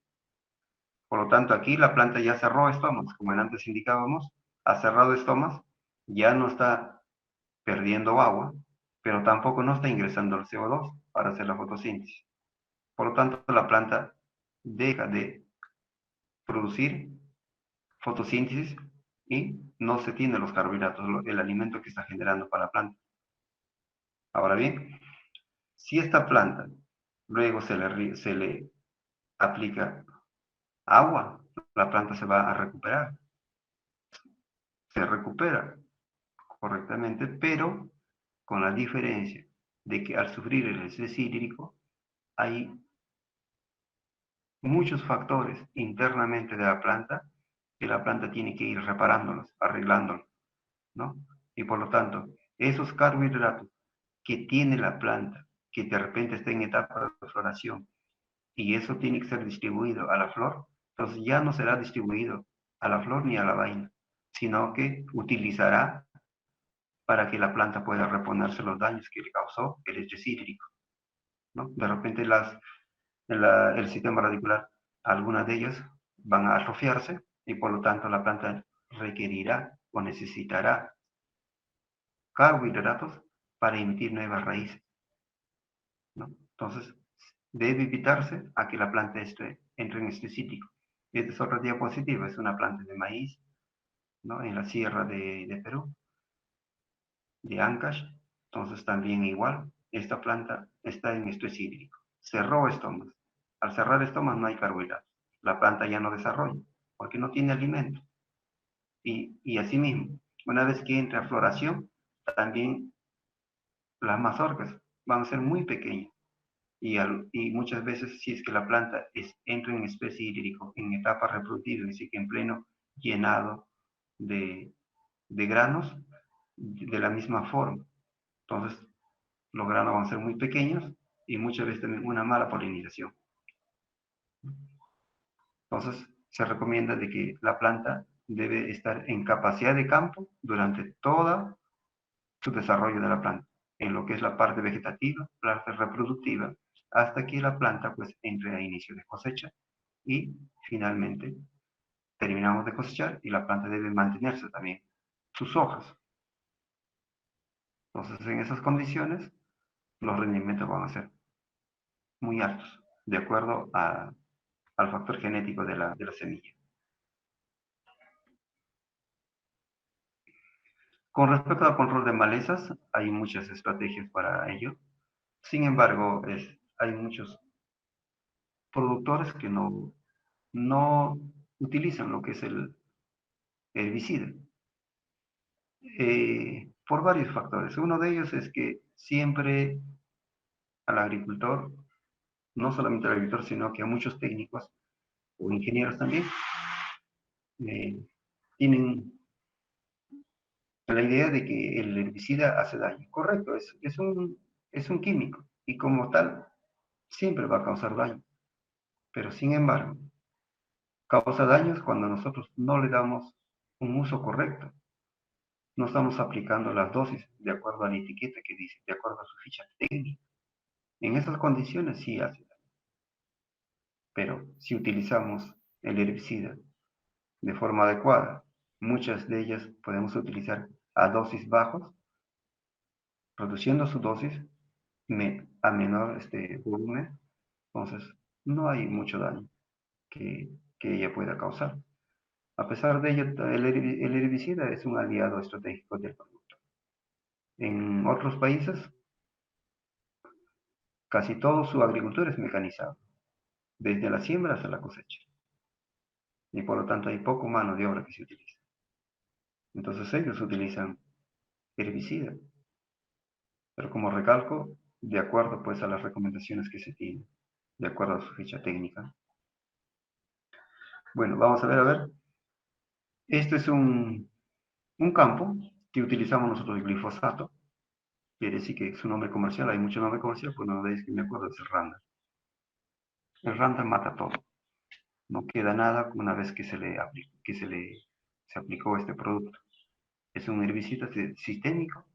S1: por lo tanto aquí la planta ya cerró estomas, como antes indicábamos, ha cerrado estomas, ya no está perdiendo agua, pero tampoco no está ingresando el CO2 para hacer la fotosíntesis. Por lo tanto, la planta deja de producir fotosíntesis y no se tiene los carbohidratos, el alimento que está generando para la planta. Ahora bien, si esta planta luego se le aplica agua, la planta se va a recuperar. Se recupera correctamente, pero con la diferencia de que al sufrir el estrés hídrico hay muchos factores internamente de la planta que la planta tiene que ir reparándolos, arreglándolos, ¿no? Y por lo tanto, esos carbohidratos que tiene la planta, que de repente está en etapa de floración, y eso tiene que ser distribuido a la flor, entonces ya no será distribuido a la flor ni a la vaina, sino que utilizará para que la planta pueda reponerse los daños que le causó el estrés hídrico, ¿no? De repente el sistema radicular, algunas de ellas van a atrofiarse y por lo tanto la planta requerirá o necesitará carbohidratos para emitir nuevas raíces, ¿no? Entonces, debe evitarse a que la planta entre en estrés hídrico. Esta es otra diapositiva, es una planta de maíz, ¿no? En la sierra de Perú, de Ancash. Entonces, también igual, esta planta está en estrés hídrico. Cerró estomas. Al cerrar estomas no hay carbohidratos. La planta ya no desarrolla, porque no tiene alimento. Y asimismo, una vez que entre a floración, también las mazorcas van a ser muy pequeñas. Y muchas veces, si es que la planta entra en especie hídrico, en etapa reproductiva, es decir, que en pleno llenado de, de granos, de la misma forma. Entonces, los granos van a ser muy pequeños y muchas veces también una mala polinización. Entonces, se recomienda de que la planta debe estar en capacidad de campo durante todo su desarrollo de la planta, en lo que es la parte vegetativa, la parte reproductiva, hasta que la planta pues entre a inicio de cosecha y finalmente terminamos de cosechar y la planta debe mantenerse también sus hojas. Entonces, en esas condiciones, los rendimientos van a ser muy altos, de acuerdo al factor genético de la semilla. Con respecto al control de malezas, hay muchas estrategias para ello. Sin embargo, hay muchos productores que no utilizan lo que es el herbicida, por varios factores. Uno de ellos es que siempre al agricultor, no solamente al agricultor, sino que a muchos técnicos o ingenieros también, eh, tienen la idea de que el herbicida hace daño. Correcto, es un químico y como tal siempre va a causar daño. Pero sin embargo, causa daños cuando nosotros no le damos un uso correcto. No estamos aplicando las dosis de acuerdo a la etiqueta que dice, de acuerdo a su ficha técnica. En esas condiciones sí hace daño. Pero si utilizamos el herbicida de forma adecuada, muchas de ellas podemos utilizar a dosis bajos, reduciendo su dosis a menor volumen, entonces no hay mucho daño que ella pueda causar. A pesar de ello, el herbicida es un aliado estratégico del productor. En otros países, casi todo su agricultura es mecanizada, desde la siembra hasta la cosecha. Y por lo tanto hay poco mano de obra que se utiliza. Entonces ellos utilizan herbicida, pero como recalco, de acuerdo pues a las recomendaciones que se tienen, de acuerdo a su ficha técnica. Bueno, vamos a ver. Este es un campo que utilizamos nosotros el glifosato. quiere decir que su nombre comercial, hay mucho nombre comercial, pues no es que me acuerdo, es el Randa. El Randa mata todo. No queda nada una vez que se aplicó este producto. Es un herbicida sistémico,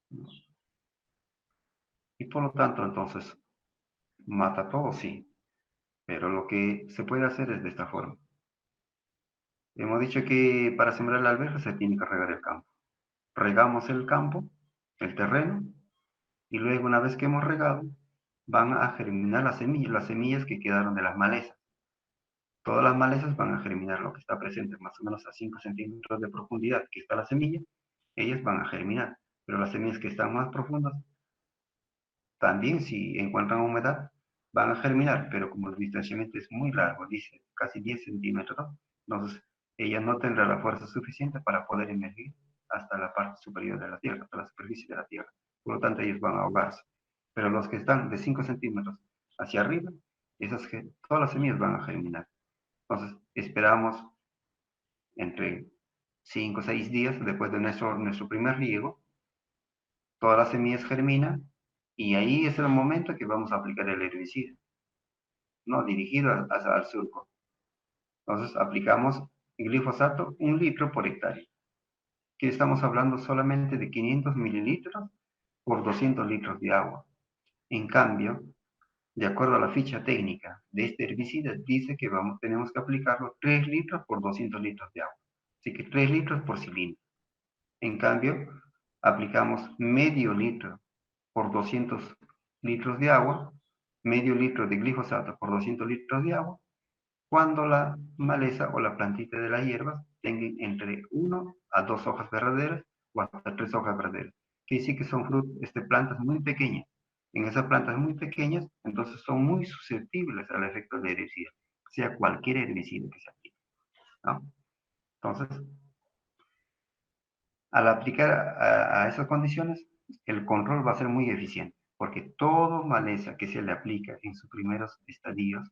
S1: ¿no? Y por lo tanto, entonces, mata todo, sí. Pero lo que se puede hacer es de esta forma. Hemos dicho que para sembrar la alberja se tiene que regar el campo. Regamos el campo, el terreno, y luego una vez que hemos regado, van a germinar las semillas que quedaron de las malezas. Todas las malezas van a germinar lo que está presente, más o menos a 5 centímetros de profundidad que está la semilla, ellas van a germinar. Pero las semillas que están más profundas, también si encuentran humedad, van a germinar, pero como el distanciamiento es muy largo, dice casi 10 centímetros, entonces ella no tendrá la fuerza suficiente para poder emergir hasta la parte superior de la tierra, hasta la superficie de la tierra. Por lo tanto, ellos van a ahogarse. Pero los que están de 5 centímetros hacia arriba, todas las semillas van a germinar. Entonces, esperamos entre 5 o 6 días después de nuestro primer riego, todas las semillas germinan y ahí es el momento que vamos a aplicar el herbicida, no dirigido al surco. Entonces aplicamos glifosato 1 litro por hectárea, que estamos hablando solamente de 500 mililitros por 200 litros de agua. En cambio, de acuerdo a la ficha técnica de este herbicida, dice que tenemos que aplicarlo 3 litros por 200 litros de agua. Así que 3 litros por cilindro. En cambio, aplicamos medio litro por 200 litros de agua, medio litro de glifosato por 200 litros de agua, cuando la maleza o la plantita de la hierba tenga entre 1 a 2 hojas verdaderas o hasta 3 hojas verdaderas. Que sí que son plantas muy pequeñas. En esas plantas muy pequeñas, entonces son muy susceptibles al efecto de herbicida, sea cualquier herbicida que se aplique, ¿no? Entonces, al aplicar a esas condiciones, el control va a ser muy eficiente, porque toda maleza que se le aplica en sus primeros estadios,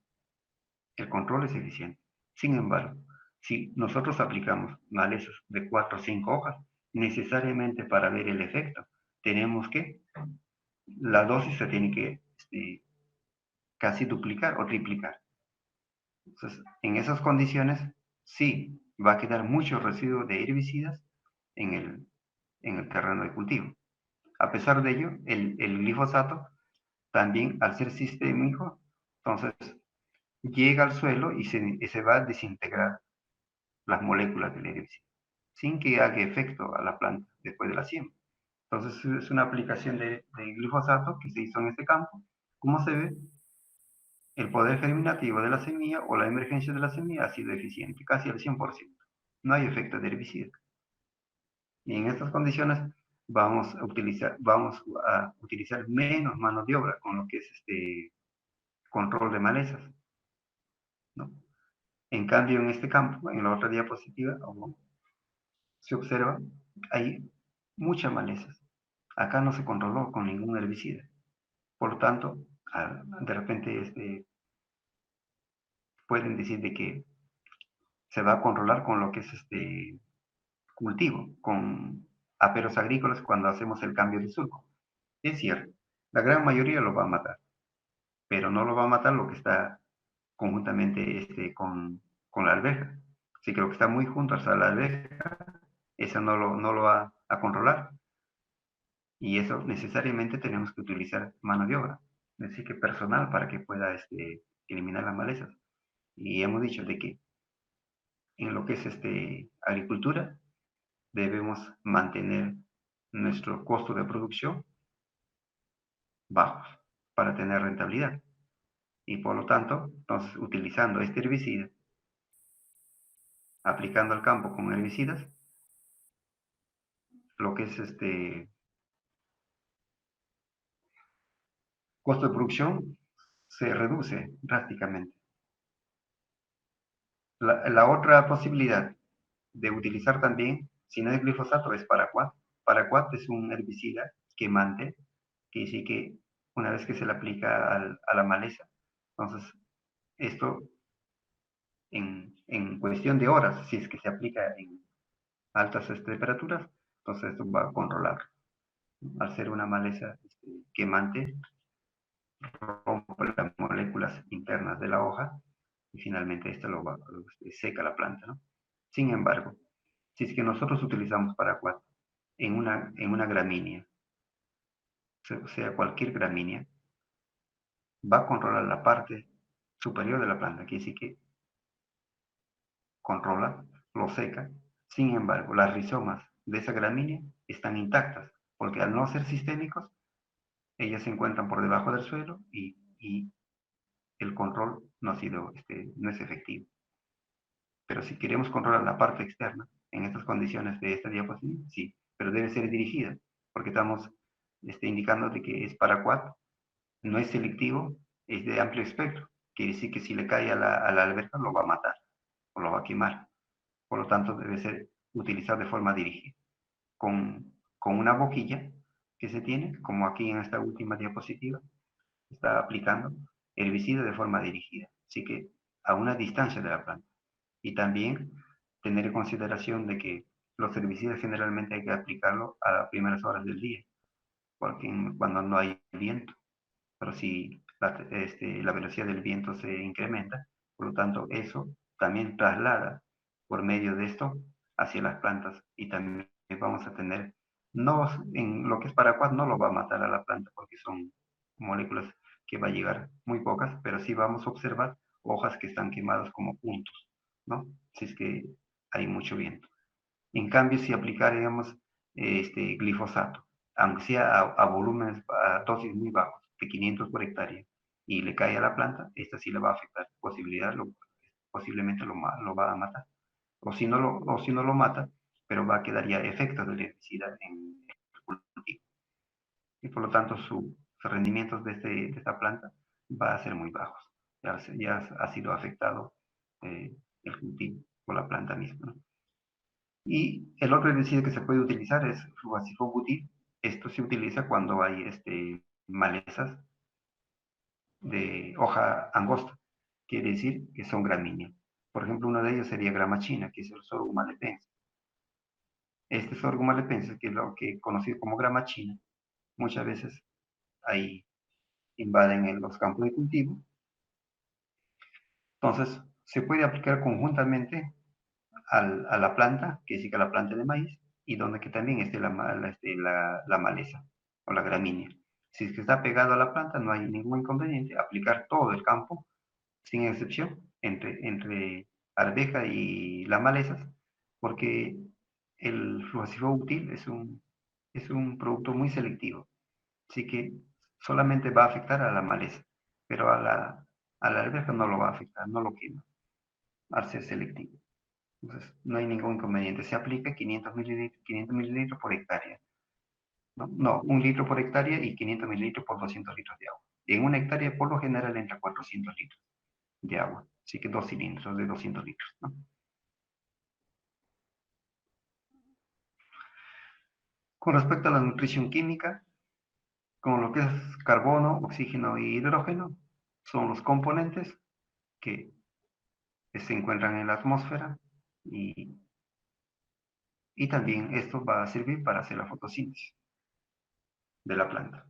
S1: el control es eficiente. Sin embargo, si nosotros aplicamos malezas de 4 o 5 hojas, necesariamente para ver el efecto, tenemos que, la dosis se tiene que casi duplicar o triplicar. Entonces, en esas condiciones, sí, va a quedar mucho residuo de herbicidas en el terreno de cultivo. A pesar de ello, el glifosato también, al ser sistémico, entonces llega al suelo y se va a desintegrar las moléculas del herbicida, sin que haga efecto a la planta después de la siembra. Entonces es una aplicación de glifosato que se hizo en este campo. Como se ve, el poder germinativo de la semilla o la emergencia de la semilla ha sido eficiente, casi al 100%. No hay efecto de herbicida. Y en estas condiciones vamos a utilizar menos mano de obra con lo que es control de malezas, ¿no? En cambio, en este campo, en la otra diapositiva, se observa, hay muchas malezas. Acá no se controló con ningún herbicida. Por lo tanto, de repente pueden decir de que se va a controlar con lo que es cultivo, con aperos agrícolas cuando hacemos el cambio de surco. Es cierto, la gran mayoría lo va a matar, pero no lo va a matar lo que está conjuntamente con la alberja. Si creo que está muy junto a la alberja, eso no lo va a controlar. Y eso necesariamente tenemos que utilizar mano de obra, es decir, que personal para que pueda eliminar las malezas. Y hemos dicho de que en lo que es agricultura debemos mantener nuestro costo de producción bajos para tener rentabilidad. Y por lo tanto, entonces, utilizando este herbicida, aplicando al campo con herbicidas, lo que es costo de producción se reduce drásticamente. La otra posibilidad de utilizar también, si no es glifosato, es paraquat. Paraquat es un herbicida quemante, que dice que una vez que se le aplica a la maleza, entonces esto en cuestión de horas, si es que se aplica en altas temperaturas, Entonces esto va a controlar. Al ser una maleza quemante, rompe las moléculas internas de la hoja y finalmente esto seca la planta, ¿no? Sin embargo, si es que nosotros utilizamos paraquat en una gramínea, o sea, cualquier gramínea, va a controlar la parte superior de la planta, quiere decir que controla, lo seca. Sin embargo, las rizomas de esa gramínea están intactas, porque al no ser sistémicos, ellas se encuentran por debajo del suelo y el control no es efectivo. Pero si queremos controlar la parte externa en estas condiciones de esta diapositiva, sí, pero debe ser dirigida, porque estamos indicando de que es paraquat, no es selectivo, es de amplio espectro. Quiere decir que si le cae a la alberca lo va a matar o lo va a quemar. Por lo tanto, debe ser utilizado de forma dirigida, con una boquilla que se tiene, como aquí en esta última diapositiva, está aplicando herbicida de forma dirigida, así que a una distancia de la planta. Y también tener en consideración de que los herbicidas generalmente hay que aplicarlo a las primeras horas del día, porque cuando no hay viento. Pero si la velocidad del viento se incrementa, por lo tanto eso también traslada por medio de esto hacia las plantas y también vamos a tener, no en lo que es paraquat no lo va a matar a la planta porque son moléculas que va a llegar muy pocas, pero sí vamos a observar hojas que están quemadas como puntos, ¿no? Si es que hay mucho viento. En cambio, si aplicaríamos glifosato, aunque sea a volúmenes, a dosis muy bajos, de 500 por hectárea, y le cae a la planta, esta sí le va a afectar, posiblemente lo va a matar. O si no lo mata, pero va a quedar ya efecto del herbicida en el cultivo. Y por lo tanto, sus rendimientos de esta planta va a ser muy bajos. Ya ha sido afectado el cultivo por la planta misma, ¿no? Y el otro herbicida que se puede utilizar es fluvacifobutil. Esto se utiliza cuando hay malezas de hoja angosta, quiere decir que son gramíneas. Por ejemplo, uno de ellos sería grama china, que es el sorghum alepense. Este sorghum alepense, que es lo que conocido como grama china, muchas veces ahí invaden en los campos de cultivo. Entonces, se puede aplicar conjuntamente a la planta, que es a la planta de maíz, y donde que también esté la maleza o la gramínea. Si es que está pegado a la planta, no hay ningún inconveniente aplicar todo el campo, sin excepción, entre arveja y las malezas, porque el fluvacifobutil es un producto muy selectivo, así que solamente va a afectar a la maleza, pero a la arveja no lo va a afectar, no lo quema, al ser selectivo. Entonces, no hay ningún inconveniente. Se aplica 500 mililitros por hectárea. No, 1 litro por hectárea y 500 mililitros por 200 litros de agua. Y en una hectárea, por lo general, entra 400 litros de agua. Así que 2 cilindros de 200 litros, ¿no? Con respecto a la nutrición química, como lo que es carbono, oxígeno y hidrógeno, son los componentes que se encuentran en la atmósfera y también esto va a servir para hacer la fotosíntesis de la planta.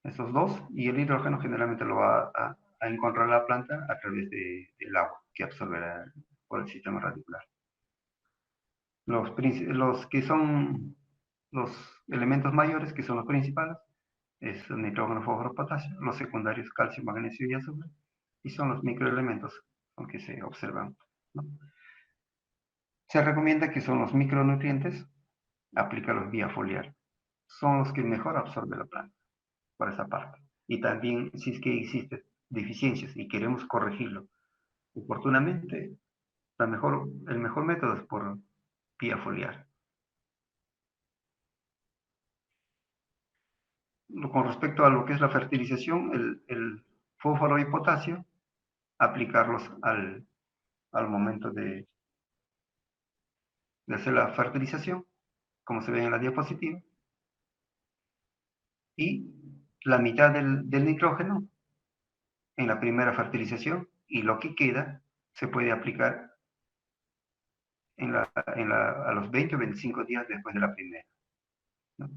S1: Estos dos, y el hidrógeno generalmente lo va a encontrar la planta a través del agua que absorberá por el sistema radicular. Los que son los elementos mayores, que son los principales, es el nitrógeno, fósforo, potasio, los secundarios, calcio, magnesio y azufre, y son los microelementos con que se observan, ¿no? Se recomienda que son los micronutrientes, aplícalos vía foliar. Son los que mejor absorbe la planta, por esa parte. Y también, si es que existen deficiencias y queremos corregirlo oportunamente, el mejor método es por vía foliar. Con respecto a lo que es la fertilización, el fósforo y potasio, aplicarlos al momento de hacer la fertilización, como se ve en la diapositiva, y la mitad del nitrógeno en la primera fertilización, y lo que queda se puede aplicar a los 20 o 25 días después de la primera, ¿no?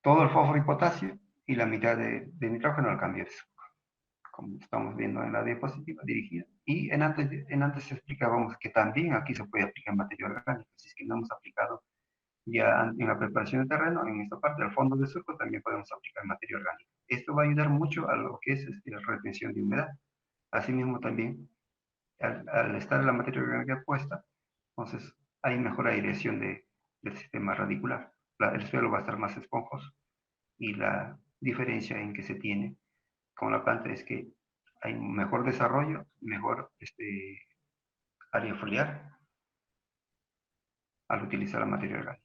S1: Todo el fósforo y potasio y la mitad de nitrógeno al cambio de azúcar, como estamos viendo en la diapositiva dirigida. Y en antes explicábamos que también aquí se puede aplicar materia orgánica, si es que no hemos aplicado ya en la preparación de terreno, en esta parte del fondo de surco también podemos aplicar materia orgánica. Esto va a ayudar mucho a lo que es la retención de humedad. Asimismo también, al estar la materia orgánica puesta, entonces hay mejor aireación del sistema radicular. El suelo va a estar más esponjoso y la diferencia en que se tiene con la planta es que hay mejor desarrollo, mejor área foliar al utilizar la materia orgánica.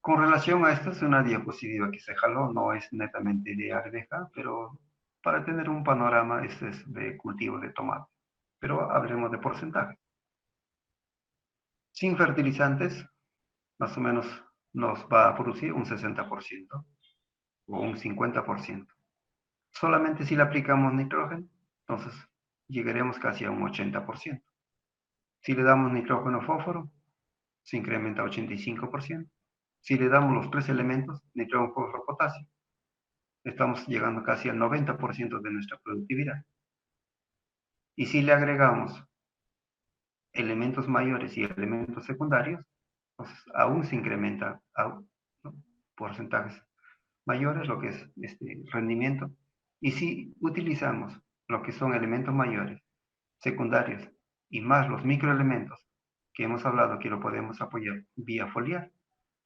S1: Con relación a esta, es una diapositiva que se jaló, no es netamente de arveja, pero para tener un panorama, este es de cultivo de tomate. Pero hablemos de porcentaje. Sin fertilizantes, más o menos nos va a producir un 60% o un 50%. Solamente si le aplicamos nitrógeno, entonces llegaremos casi a un 80%. Si le damos nitrógeno fósforo, se incrementa a 85%. Si le damos los tres elementos, nitrógeno, fósforo, potasio, estamos llegando casi al 90% de nuestra productividad. Y si le agregamos elementos mayores y elementos secundarios, pues aún se incrementa a, ¿no?, porcentajes mayores lo que es este rendimiento. Y si utilizamos lo que son elementos mayores, secundarios y más los microelementos que hemos hablado que lo podemos apoyar vía foliar,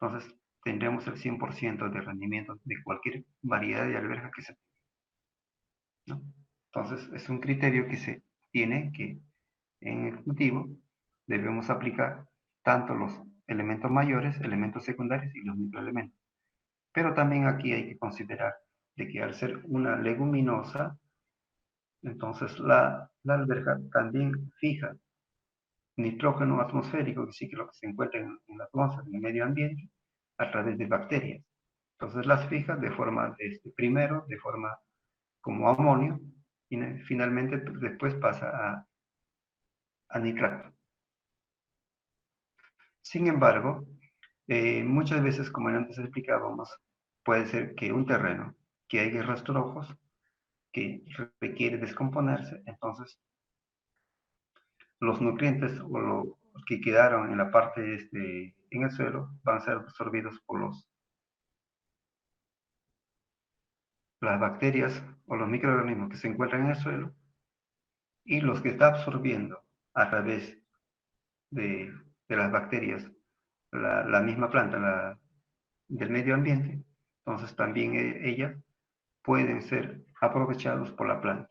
S1: entonces tendremos el 100% de rendimiento de cualquier variedad de alberja que se tenga, ¿no? Entonces es un criterio que se tiene que en el cultivo debemos aplicar tanto los elementos mayores, elementos secundarios y los microelementos. Pero también aquí hay que considerar de que al ser una leguminosa, entonces la alberja también fija nitrógeno atmosférico, que sí que lo que se encuentra en la atmósfera, en el medio ambiente, a través de bacterias. Entonces las fija de forma, primero, de forma como amonio, y finalmente después pasa a nitrato. Sin embargo, muchas veces, como antes explicábamos, puede ser que un terreno que hay rastrojos, que requiere descomponerse, entonces los nutrientes o los que quedaron en la parte en el suelo van a ser absorbidos por las bacterias o los microorganismos que se encuentran en el suelo, y los que está absorbiendo a través de las bacterias la misma planta del medio ambiente, entonces también ellas pueden ser aprovechados por la planta.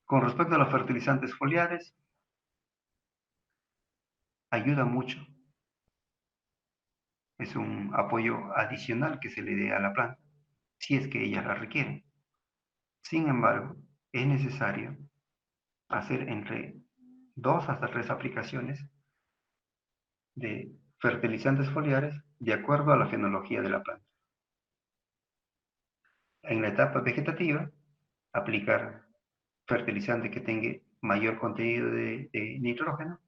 S1: Con respecto a los fertilizantes foliares, ayuda mucho. Es un apoyo adicional que se le dé a la planta, si es que ellas la requieren. Sin embargo, es necesario hacer entre 2 hasta 3 aplicaciones de fertilizantes foliares de acuerdo a la fenología de la planta. En la etapa vegetativa, aplicar fertilizante que tenga mayor contenido de nitrógeno.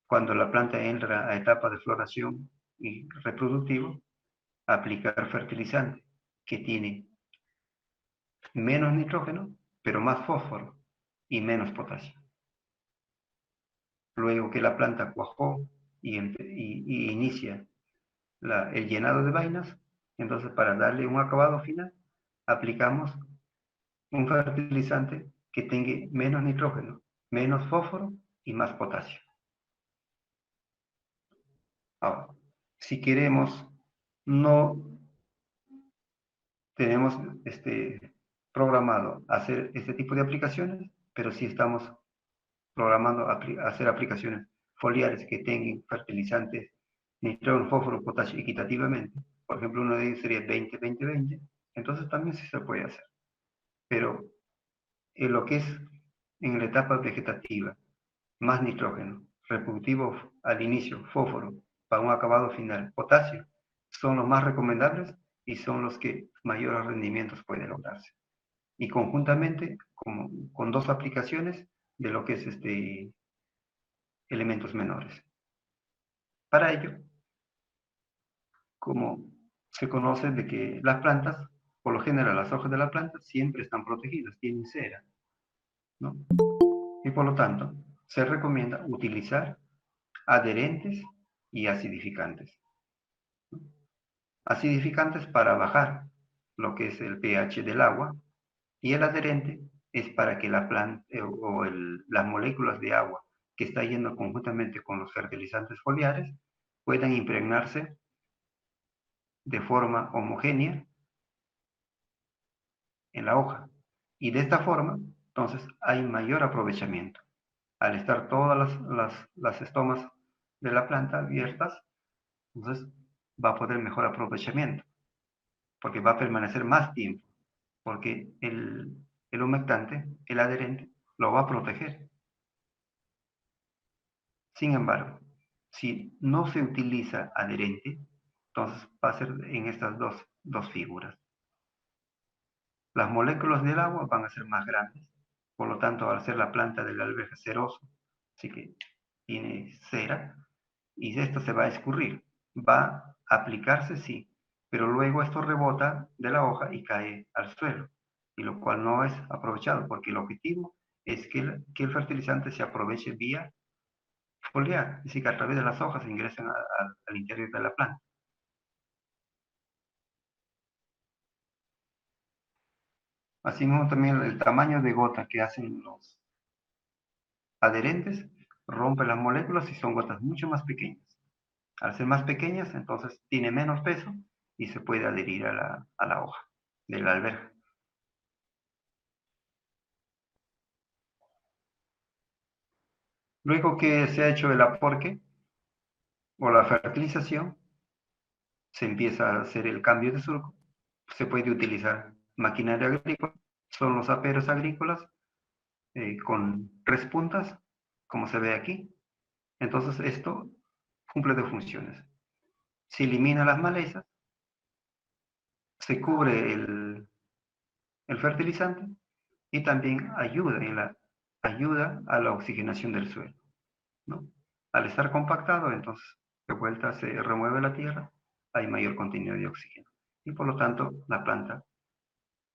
S1: Cuando la planta entra a etapa de floración y reproductivo, aplicar fertilizante que tiene menos nitrógeno, pero más fósforo y menos potasio. Luego que la planta cuajó y inicia el llenado de vainas, entonces para darle un acabado final, aplicamos un fertilizante que tenga menos nitrógeno, menos fósforo y más potasio. Ahora, si queremos, no tenemos programado hacer este tipo de aplicaciones, pero sí estamos programando hacer aplicaciones foliares que tengan fertilizantes nitrógeno, fósforo, potasio equitativamente. Por ejemplo, uno de ellos sería 20-20-20. Entonces también sí se puede hacer. Pero en lo que es en la etapa vegetativa, más nitrógeno, reproductivo al inicio, fósforo, para un acabado final, potasio, son los más recomendables y son los que mayores rendimientos pueden lograrse. Y conjuntamente con dos aplicaciones de lo que es elementos menores. Para ello, como se conoce de que las plantas, por lo general las hojas de la planta siempre están protegidas, tienen cera, ¿no? Y por lo tanto, se recomienda utilizar adherentes y acidificantes. Acidificantes para bajar lo que es el pH del agua y el adherente es para que la planta las moléculas de agua que está yendo conjuntamente con los fertilizantes foliares puedan impregnarse de forma homogénea en la hoja. Y de esta forma, entonces, hay mayor aprovechamiento. Al estar todas las estomas de la planta abiertas, entonces va a poder mejor aprovechamiento, porque va a permanecer más tiempo, porque el humectante, el adherente, lo va a proteger. Sin embargo, si no se utiliza adherente, entonces va a ser en estas dos figuras. Las moléculas del agua van a ser más grandes, por lo tanto, al ser la planta de la alberja ceroso, así que tiene cera, y esto se va a escurrir. Va a aplicarse, sí, pero luego esto rebota de la hoja y cae al suelo, y lo cual no es aprovechado, porque el objetivo es que el fertilizante se aproveche vía foliar, es decir, que a través de las hojas ingresan al interior de la planta. Asimismo, también el tamaño de gota que hacen los adherentes rompe las moléculas y son gotas mucho más pequeñas. Al ser más pequeñas, entonces tiene menos peso y se puede adherir a la hoja de la alberja. Luego que se ha hecho el aporque o la fertilización, se empieza a hacer el cambio de surco. Se puede utilizar maquinaria agrícola, son los aperos agrícolas con 3 puntas, como se ve aquí. Entonces esto cumple dos funciones. Se elimina las malezas, se cubre el fertilizante y también ayuda a la oxigenación del suelo, ¿no? Al estar compactado, entonces de vuelta se remueve la tierra, hay mayor contenido de oxígeno y por lo tanto la planta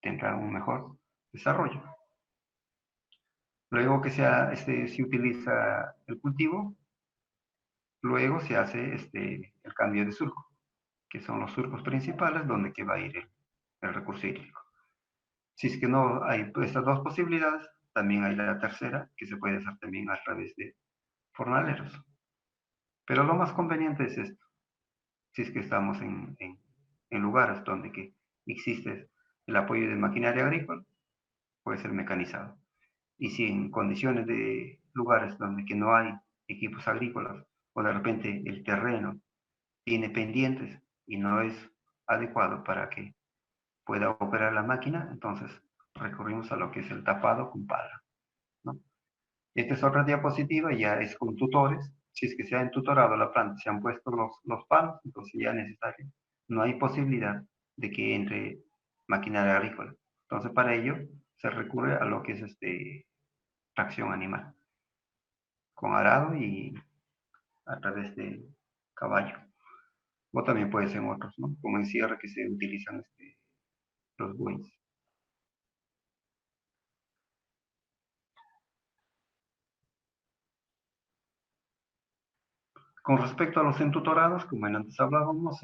S1: tendrá un mejor desarrollo. Luego que se utiliza el cultivo, luego se hace el cambio de surco, que son los surcos principales donde que va a ir el recurso hídrico. Si es que no hay estas dos posibilidades, también hay la tercera, que se puede hacer también a través de jornaleros. Pero lo más conveniente es esto, si es que estamos en lugares donde que existe el apoyo de maquinaria agrícola, puede ser mecanizado. Y si en condiciones de lugares donde que no hay equipos agrícolas o de repente el terreno tiene pendientes y no es adecuado para que pueda operar la máquina, entonces recurrimos a lo que es el tapado con pala, ¿no? Esta es otra diapositiva, ya es con tutores. Si es que se ha entutorado la planta, se han puesto los palos, entonces ya es necesario. No hay posibilidad de que entre maquinaria agrícola. Entonces, para ello, se recurre a lo que es tracción animal, con arado y a través de caballo. O también puede ser en otros, ¿no? Como en sierra que se utilizan los bueyes. Con respecto a los entutorados, como antes hablábamos,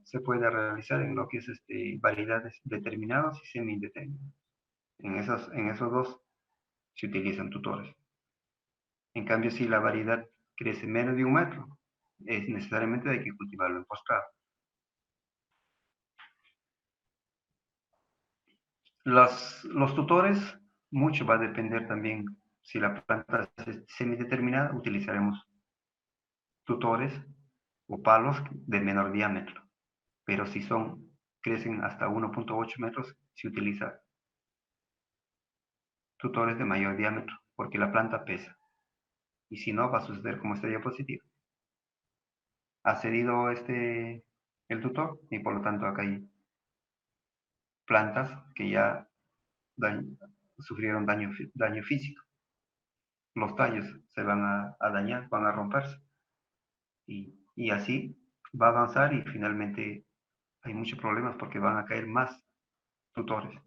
S1: se puede realizar en lo que es variedades determinadas y semi-indeterminadas. En esos dos se utilizan tutores. En cambio, si la variedad crece menos de 1 metro, es necesariamente hay que cultivarlo en postrado. Los tutores, mucho va a depender también. Si la planta es semideterminada, utilizaremos tutores o palos de menor diámetro. Pero si crecen hasta 1,8 metros, se utiliza tutores de mayor diámetro, porque la planta pesa. Y si no, va a suceder como esta diapositiva. Ha cedido el tutor, y por lo tanto acá hay plantas que ya sufrieron daño físico. Los tallos se van a dañar, van a romperse, y así va a avanzar y finalmente hay muchos problemas porque van a caer más tutores.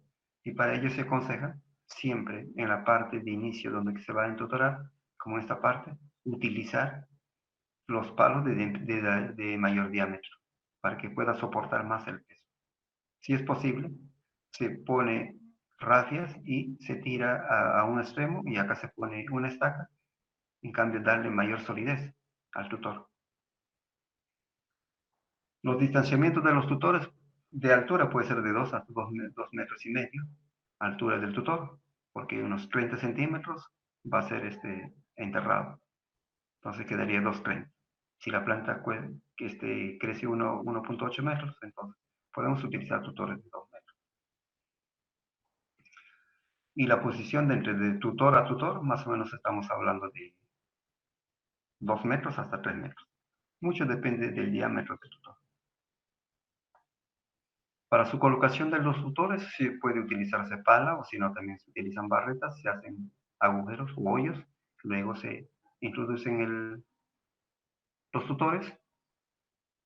S1: Y para ello se aconseja siempre en la parte de inicio donde se va a entutorar, como esta parte, utilizar los palos de mayor diámetro para que pueda soportar más el peso. Si es posible, se pone rafias y se tira a un extremo y acá se pone una estaca, en cambio darle mayor solidez al tutor. Los distanciamientos de los tutores de altura puede ser de 2 a 2 metros y medio, altura del tutor, porque unos 30 centímetros va a ser enterrado. Entonces quedaría 2,30. Si la planta crece 1,8 metros, entonces podemos utilizar tutores de 2 metros. Y la posición de entre de tutor a tutor, más o menos estamos hablando de 2 metros hasta 3 metros. Mucho depende del diámetro del tutor. Para su colocación de los tutores sí puede utilizarse pala o si no también se utilizan barretas, se hacen agujeros u hoyos, luego se introducen los tutores,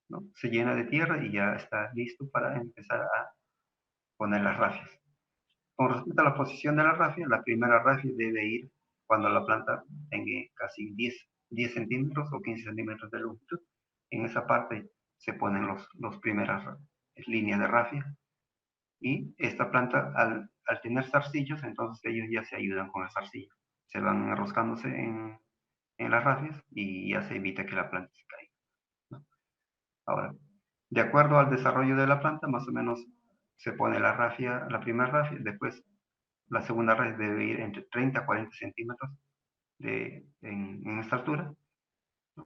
S1: ¿no? Se llena de tierra y ya está listo para empezar a poner las rafias. Con respecto a la posición de la rafia, la primera rafia debe ir cuando la planta tenga casi 10 centímetros o 15 centímetros de longitud. En esa parte se ponen las primeras líneas de rafia. Y esta planta, al tener zarcillos, entonces ellos ya se ayudan con el zarcillo. Se van enroscándose en las rafias y ya se evita que la planta se caiga, ¿no? Ahora, de acuerdo al desarrollo de la planta, más o menos se pone la primera rafia, después la segunda rafia debe ir entre 30 a 40 centímetros en esta altura, ¿no?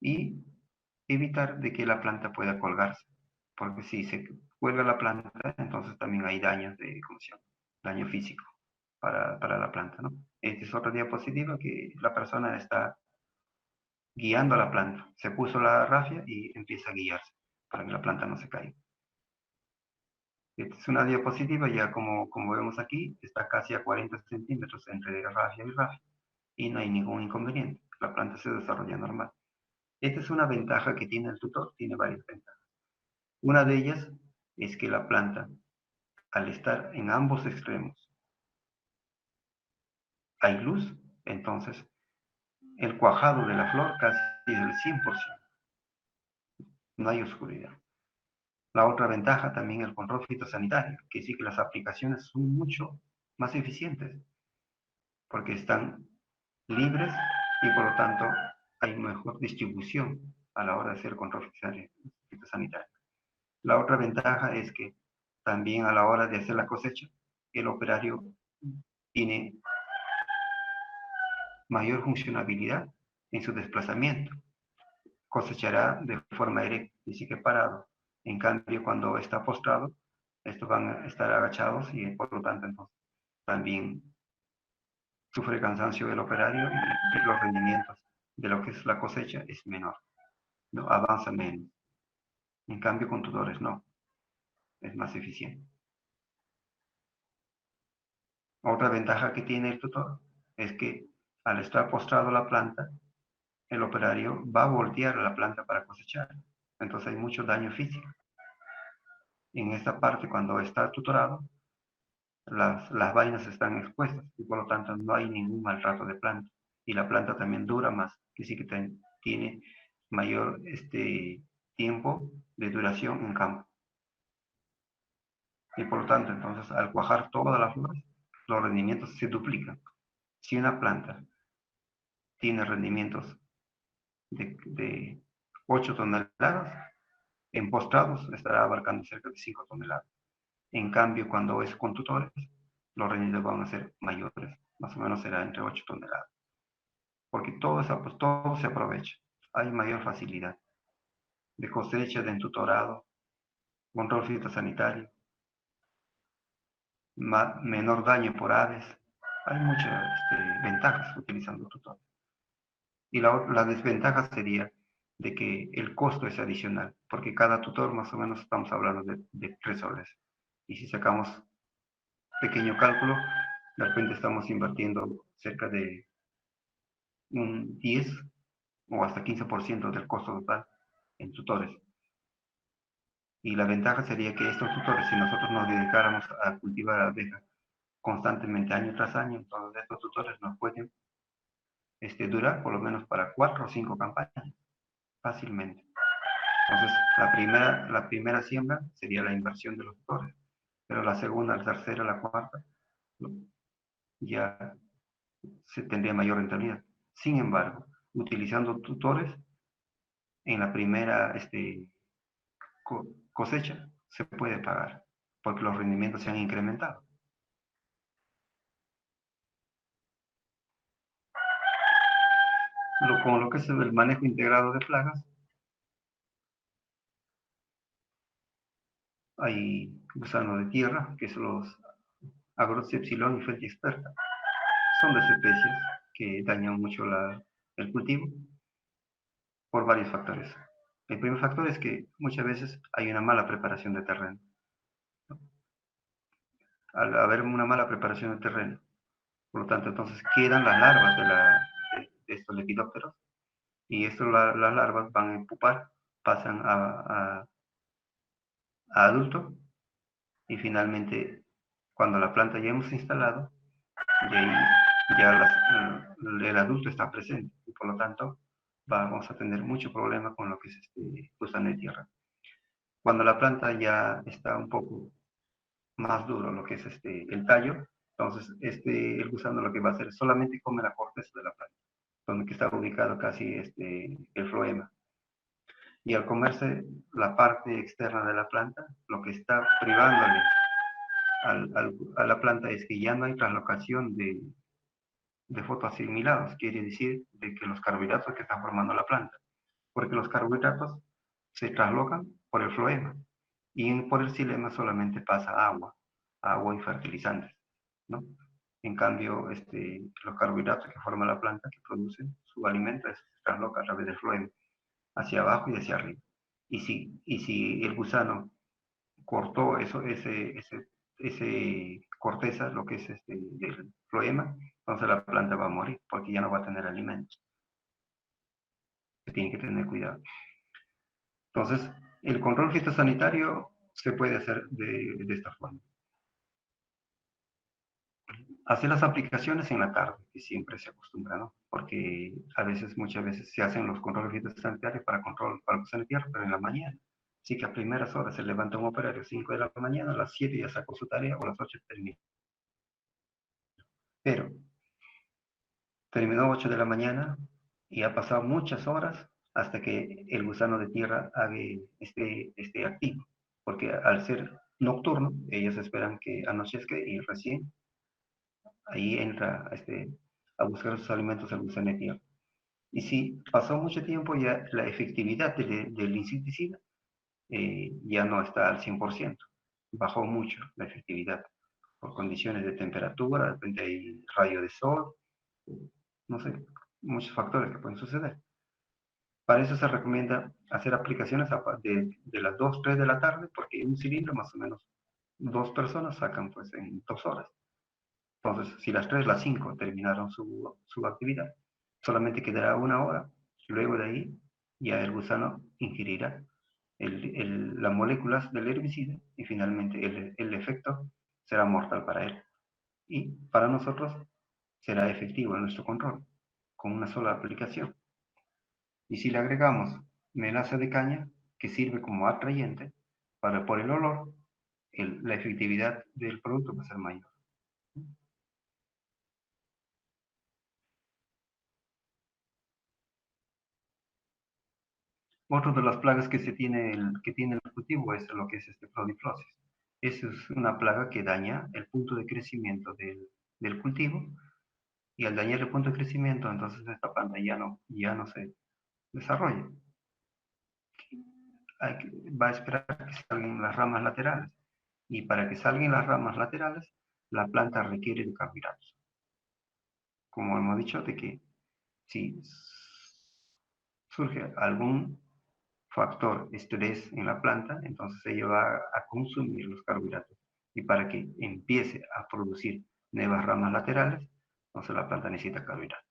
S1: Y evitar de que la planta pueda colgarse, porque si se cuelga la planta, entonces también hay daños de, ¿cómo se llama? Daño físico para la planta, ¿no? Esta es otra diapositiva que la persona está guiando a la planta. Se puso la rafia y empieza a guiarse para que la planta no se caiga. Esta es una diapositiva, ya como vemos aquí, está casi a 40 centímetros entre rafia y rafia y no hay ningún inconveniente. La planta se desarrolla normal. Esta es una ventaja que tiene el tutor, tiene varias ventajas. Una de ellas es que la planta, al estar en ambos extremos, hay luz, entonces el cuajado de la flor casi es del 100%, no hay oscuridad. La otra ventaja también el control fitosanitario, que sí que las aplicaciones son mucho más eficientes, porque están libres y por lo tanto hay mejor distribución a la hora de hacer control fitosanitario. La otra ventaja es que también a la hora de hacer la cosecha, el operario tiene mayor funcionabilidad en su desplazamiento. Cosechará de forma erecta, dice que parado. En cambio, cuando está postrado, estos van a estar agachados y por lo tanto entonces, también sufre cansancio el operario y los rendimientos de lo que es la cosecha es menor, ¿no? Avanza menos. En cambio, con tutores no, es más eficiente. Otra ventaja que tiene el tutor es que al estar postrado la planta, el operario va a voltear la planta para cosechar. Entonces hay mucho daño físico. En esta parte, cuando está tutorado, las vainas están expuestas y por lo tanto no hay ningún maltrato de planta. Y la planta también dura más, que sí que tiene mayor tiempo de duración en campo. Y por lo tanto, entonces, al cuajar todas las flores, los rendimientos se duplican. Si una planta tiene rendimientos de 8 toneladas, en postrados estará abarcando cerca de 5 toneladas. En cambio, cuando es con tutores, los rendimientos van a ser mayores, más o menos será entre 8 toneladas. Porque todo se aprovecha. Hay mayor facilidad de cosecha, de entutorado, control fitosanitario, menor daño por aves. Hay muchas ventajas utilizando tutores. Y la desventaja sería de que el costo es adicional, porque cada tutor más o menos estamos hablando de 3 soles. Y si sacamos pequeño cálculo, de repente estamos invirtiendo cerca de un 10 o hasta 15% del costo total en tutores. Y la ventaja sería que estos tutores, si nosotros nos dedicáramos a cultivar abejas constantemente año tras año, entonces estos tutores nos pueden durar por lo menos para 4 o 5 campañas fácilmente. Entonces, la primera siembra sería la inversión de los tutores, pero la segunda, la tercera, la cuarta, ya se tendría mayor rentabilidad. Sin embargo, utilizando tutores, en la primera cosecha se puede pagar, porque los rendimientos se han incrementado. Con lo que es el manejo integrado de plagas, hay gusano de tierra, que son los Agrosepsilon y Feltiexperta. Son dos especies que dañan mucho el cultivo por varios factores. El primer factor es que muchas veces hay una mala preparación de terreno. Al haber una mala preparación de terreno, por lo tanto, entonces quedan las larvas de estos lepidópteros y las larvas van a pupar, pasan a adulto y finalmente, cuando la planta ya hemos instalado, de ahí ya el adulto está presente y por lo tanto vamos a tener mucho problema con lo que es gusano de tierra. Cuando la planta ya está un poco más duro, lo que es el tallo, entonces el gusano lo que va a hacer es solamente come la corteza de la planta, donde está ubicado casi el floema. Y al comerse la parte externa de la planta, lo que está privándole a la planta es que ya no hay translocación de fotoasimilados, quiere decir de que los carbohidratos que están formando la planta, porque los carbohidratos se traslocan por el floema y por el xilema solamente pasa agua y fertilizantes, ¿no? En cambio, los carbohidratos que forma la planta, que producen su alimento, se trasloca a través del floema, hacia abajo y hacia arriba. Y si el gusano cortó ese corteza, lo que es del floema, entonces la planta va a morir porque ya no va a tener alimentos. Se tiene que tener cuidado. Entonces, el control fitosanitario se puede hacer de esta forma. Hacer las aplicaciones en la tarde, que siempre se acostumbra, ¿no? Porque muchas veces se hacen los controles fitosanitarios para control para el tierra, pero en la mañana. Así que a primeras horas se levanta un operario a 5 de la mañana, a las 7 ya sacó su tarea o a las 8 termina. Pero terminó 8 de la mañana y ha pasado muchas horas hasta que el gusano de tierra haga este activo. Porque al ser nocturno, ellos esperan que anochezca y recién ahí entra a buscar sus alimentos el gusano de tierra. Y si pasó mucho tiempo, ya la efectividad del insecticida ya no está al 100%. Bajó mucho la efectividad por condiciones de temperatura, de repente hay rayo de sol, no sé, muchos factores que pueden suceder. Para eso se recomienda hacer aplicaciones de las 2, 3 de la tarde, porque un cilindro más o menos 2 personas sacan pues en 2 horas. Entonces, si las 3, las 5 terminaron su actividad, solamente quedará 1 hora. Luego de ahí, ya el gusano ingerirá las moléculas del herbicida y finalmente el efecto será mortal para él. Y para nosotros será efectivo en nuestro control con una sola aplicación. Y si le agregamos melaza de caña, que sirve como atrayente, por el olor, la efectividad del producto va a ser mayor. Otra de las plagas que tiene el cultivo es lo que es prodiflosis. Esa es una plaga que daña el punto de crecimiento del cultivo y al dañar el punto de crecimiento, entonces esta planta ya no se desarrolla. Va a esperar que salgan las ramas laterales y para que salgan las ramas laterales, la planta requiere de carbohidratos. Como hemos dicho, de que si surge algún factor estrés en la planta, entonces ella va a consumir los carbohidratos. Y para que empiece a producir nuevas ramas laterales, entonces la planta necesita carbohidratos.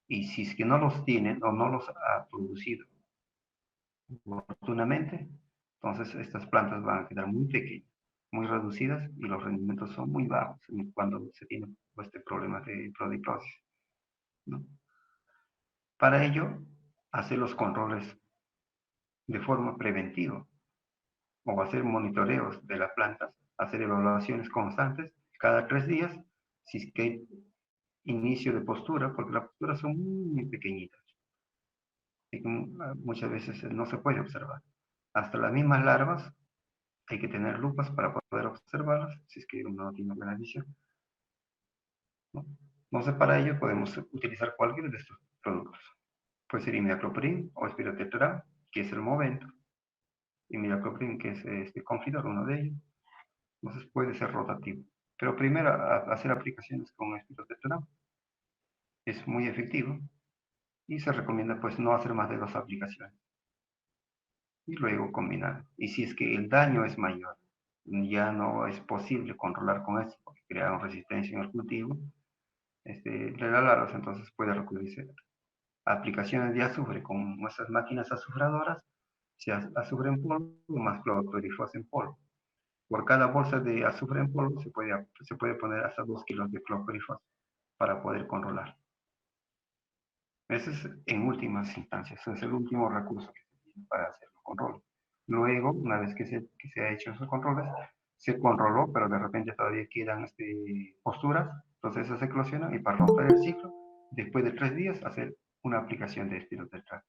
S1: Y si es que no los tienen o no los ha producido oportunamente, entonces estas plantas van a quedar muy pequeñas, muy reducidas y los rendimientos son muy bajos cuando se tiene este problema de prodiplosis, ¿no? Para ello, hacer los controles de forma preventiva o hacer monitoreos de las plantas, hacer evaluaciones constantes cada 3 días, si es que hay inicio de postura, porque las posturas son muy pequeñitas y muchas veces no se puede observar. Hasta las mismas larvas hay que tener lupas para poder observarlas, si es que uno no tiene buena visión, ¿no? Entonces, para ello podemos utilizar cualquiera de estos productos. Puede ser imidacloprid o espirotetra, que es el Movento, imidacloprid, que es Confidor, uno de ellos. Entonces puede ser rotativo. Pero primero hacer aplicaciones con espirotetra es muy efectivo y se recomienda pues no hacer más de 2 aplicaciones y luego combinar. Y si es que el daño es mayor, ya no es posible controlar con esto porque crearon resistencia en el cultivo, regalarlos, entonces puede recurrirse a aplicaciones de azufre con nuestras máquinas azufradoras, sea azufre en polvo o más clorpirifos en polvo. Por cada bolsa de azufre en polvo se puede poner hasta 2 kilos de clorpirifos para poder controlar. Ese es en últimas instancias, ese es el último recurso que se tiene para hacer los controles. Luego, una vez que se ha hecho esos controles, se controló, pero de repente todavía quedan posturas, entonces esas se eclosionan y para romper el ciclo, después de 3 días, hacer una aplicación de espirotetra.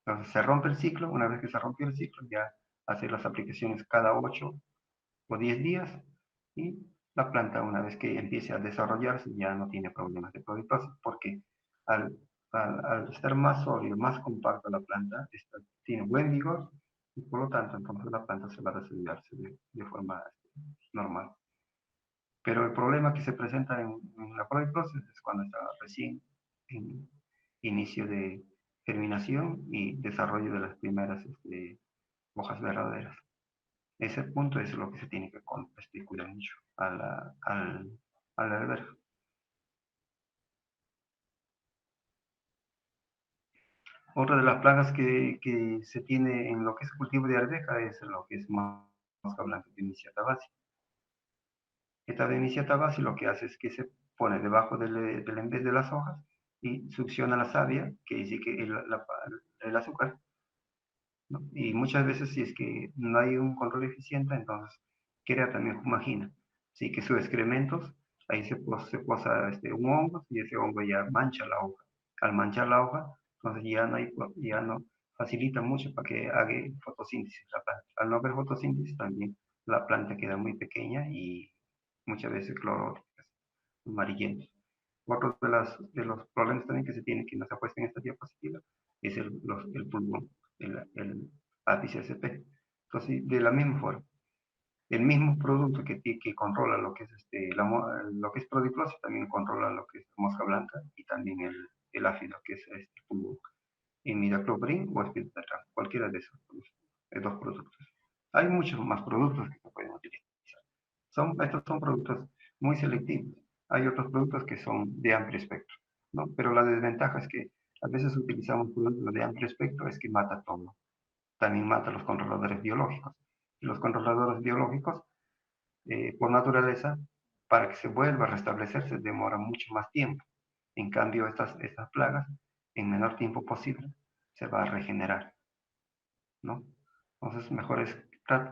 S1: Entonces se rompe el ciclo, una vez que se rompió el ciclo, ya hacer las aplicaciones cada 8 o 10 días y la planta, una vez que empiece a desarrollarse, ya no tiene problemas de prodiplosis porque al, al estar más sólido, más compacta la planta, tiene buen vigor y por lo tanto entonces la planta se va a desarrollarse de forma normal. Pero el problema que se presenta en la prodiplosis es cuando está recién en inicio de germinación y desarrollo de las primeras hojas verdaderas. Ese punto es lo que se tiene que cuidar mucho al albergue. Otra de las plagas que se tiene en lo que es cultivo de arveja es lo que es mosca blanca Bemisia tabaci. Esta Bemisia tabaci lo que hace es que se pone debajo del en vez de las hojas y succiona la savia, que dice que el azúcar, ¿no? Y muchas veces si es que no hay un control eficiente, entonces crea también fumagina. Así que sus excrementos, ahí se posa un hongo y ese hongo ya mancha la hoja. Al manchar la hoja, entonces ya no facilita mucho para que haga fotosíntesis la planta. Al no haber fotosíntesis también la planta queda muy pequeña y muchas veces cloróticas, amarillentos. Otro de los problemas también que se tiene que nos ha puesto en esta diapositiva es el pulmón, el Apis sp. Entonces, de la misma forma, el mismo producto que controla lo que es, lo que es prodiplosis también controla lo que es mosca blanca y también el ácido, que es el pulmón, imidacloprid o espirotetra, cualquiera de esos dos productos. Hay muchos más productos que se pueden utilizar. Estos son productos muy selectivos. Hay otros productos que son de amplio espectro, ¿no? Pero la desventaja es que a veces utilizamos productos de amplio espectro, es que mata todo. También mata los controladores biológicos. Y los controladores biológicos, por naturaleza, para que se vuelva a restablecer, se demora mucho más tiempo. En cambio, estas plagas, en menor tiempo posible, se va a regenerar, ¿no? Entonces, mejor es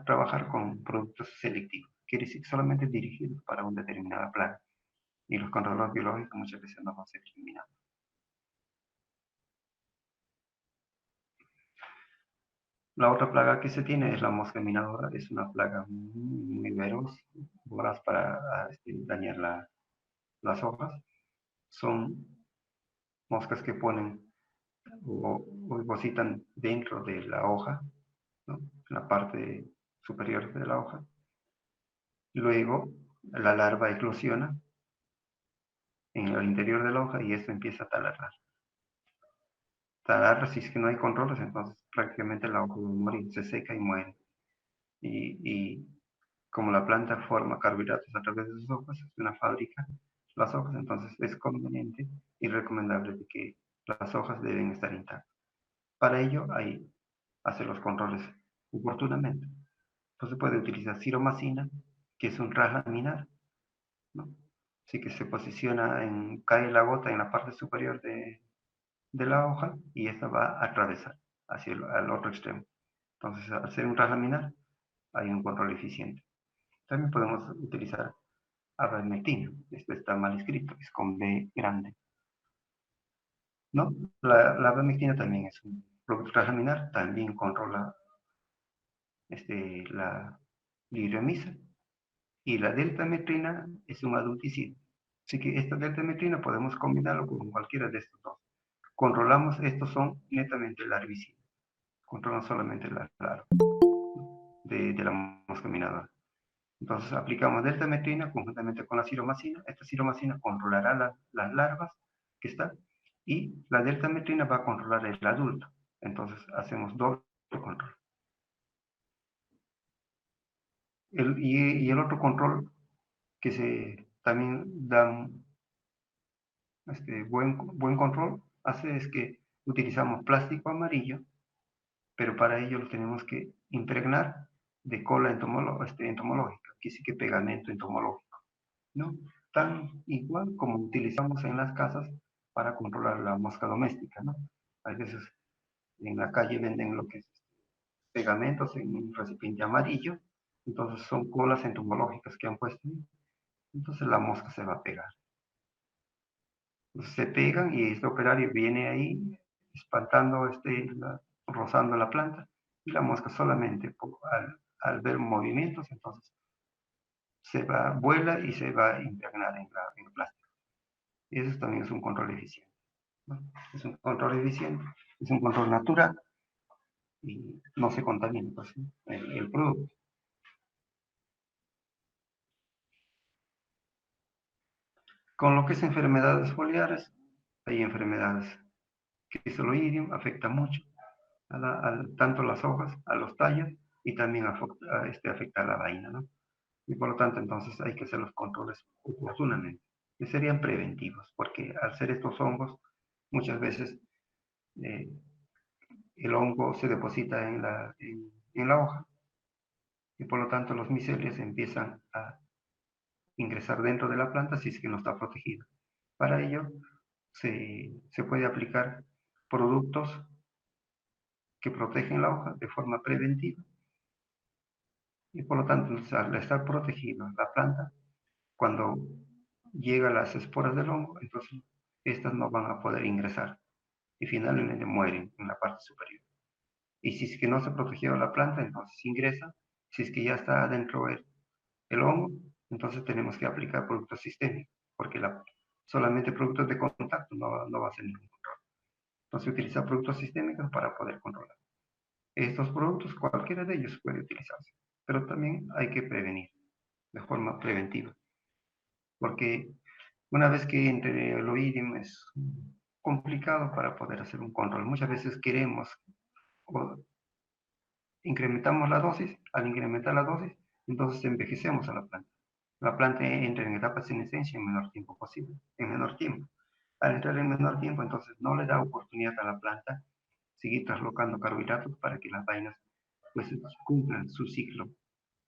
S1: trabajar con productos selectivos, quiere decir solamente dirigidos para una determinada plaga. Y los controladores biológicos muchas veces no van a ser eliminados. La otra plaga que se tiene es la mosca minadora, es una plaga muy veloz, voraz para dañar las hojas. Son moscas que ponen o depositan dentro de la hoja, ¿no? En la parte superior de la hoja. Luego la larva eclosiona en el interior de la hoja y esto empieza a taladrar. talarla, si es que no hay controles, entonces prácticamente la hoja va a morir, se seca y muere. Y como la planta forma carbohidratos a través de sus hojas, es una fábrica, las hojas, entonces es conveniente y recomendable de que las hojas deben estar intactas. Para ello hay hacer los controles oportunamente. Entonces puede utilizar siromacina, que es un ras laminar, ¿no? Así que se posiciona cae la gota en la parte superior de la hoja y esta va a atravesar hacia al otro extremo. Entonces, al ser un ras laminar, hay un control eficiente. También podemos utilizar avermectina. Este está mal escrito, es con B grande, ¿no? La avermectina también es un producto ras laminar, también controla la ligromisa. Y la deltametrina es un adulticida. Así que esta deltametrina podemos combinarlo con cualquiera de estos dos. Controlamos, estos son netamente larvicidas. Controlan solamente la larva de la mosca minadora. Entonces aplicamos deltametrina conjuntamente con la siromacina. Esta siromacina controlará las larvas que están y la deltametrina va a controlar el adulto. Entonces hacemos doble control. Y el otro control que también da buen control es que utilizamos plástico amarillo, pero para ello lo tenemos que impregnar de cola entomológica, que sí que pegamento entomológico, ¿no? Tan igual como utilizamos en las casas para controlar la mosca doméstica, ¿no? A veces en la calle venden lo que es pegamentos en un recipiente amarillo, entonces son colas entomológicas que han puesto, entonces la mosca se va a pegar. Se pegan y este operario viene ahí espantando, rozando la planta y la mosca solamente al ver movimientos, entonces vuela y se va a impregnar en el plástico. Y eso también es un control eficiente, ¿no? Es un control eficiente, es un control natural y no se contamina pues, el producto. Con lo que es enfermedades foliares, hay enfermedades que el Oidium afecta mucho tanto las hojas, a los tallos y también afecta a la vaina, ¿no? Y por lo tanto, entonces hay que hacer los controles oportunamente, que serían preventivos, porque al ser estos hongos, muchas veces eh, el hongo se deposita en la hoja y por lo tanto los micelios empiezan a ingresar dentro de la planta si es que no está protegido. Para ello, se puede aplicar productos que protegen la hoja de forma preventiva y por lo tanto, al estar protegida la planta, cuando llegan las esporas del hongo, entonces estas no van a poder ingresar y finalmente mueren en la parte superior. Y si es que no se protegió la planta, entonces ingresa. Si es que ya está adentro el hongo, entonces tenemos que aplicar productos sistémicos, porque solamente productos de contacto no va a ser ningún control. Entonces utiliza productos sistémicos para poder controlar. Estos productos, cualquiera de ellos puede utilizarse, pero también hay que prevenir de forma preventiva, porque una vez que entre el oídium es complicado para poder hacer un control. Muchas veces queremos o incrementamos la dosis, al incrementar la dosis, entonces envejecemos a la planta. La planta entra en etapa de senescencia en menor tiempo posible, en menor tiempo. Al entrar en menor tiempo, entonces no le da oportunidad a la planta seguir traslocando carbohidratos para que las vainas pues cumplan su ciclo,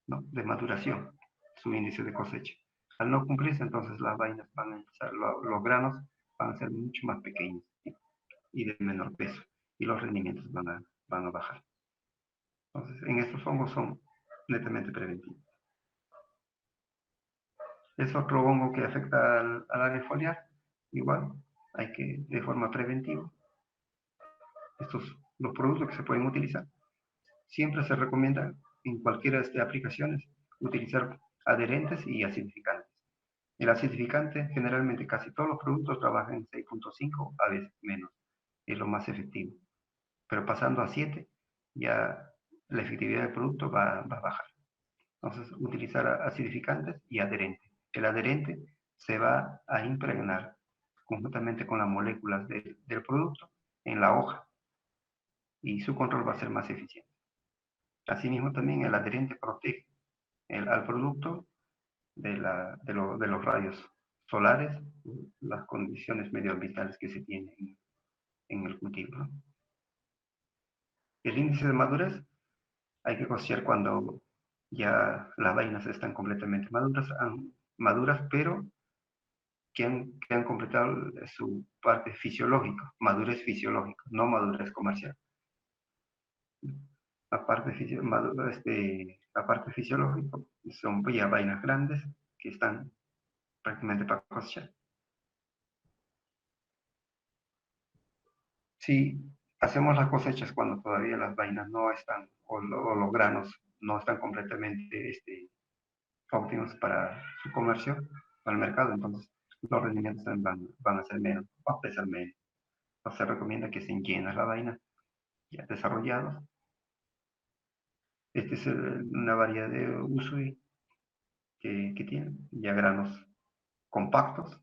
S1: ¿no?, de maduración, su índice de cosecha. Al no cumplirse, entonces las vainas van a empezar, los granos van a ser mucho más pequeños y de menor peso, y los rendimientos van a bajar. Entonces, en estos hongos son netamente preventivos. Es otro hongo que afecta al área foliar, igual, hay que, de forma preventiva, los productos que se pueden utilizar. Siempre se recomienda en cualquiera de aplicaciones utilizar adherentes y acidificantes. El acidificante, generalmente casi todos los productos trabajan en 6.5, a veces menos, es lo más efectivo. Pero pasando a 7, ya la efectividad del producto va a bajar. Entonces, utilizar acidificantes y adherentes. El adherente se va a impregnar conjuntamente con las moléculas del producto en la hoja y su control va a ser más eficiente. Asimismo, también el adherente protege al producto de los rayos solares, las condiciones medioambientales que se tienen en el cultivo, ¿no? El índice de madurez hay que cosechar cuando ya las vainas están completamente maduras, pero que han completado su parte fisiológica, madurez fisiológica, no madurez comercial. La parte fisiológica son ya vainas grandes que están prácticamente para cosechar. Si hacemos las cosechas cuando todavía las vainas no están, o los granos no están completamente óptimos para su comercio, para el mercado, entonces los rendimientos van a ser menos, va a pesar menos. Entonces se recomienda que se llene la vaina ya desarrollados. Esta es una variedad de usui que tienen, ya granos compactos.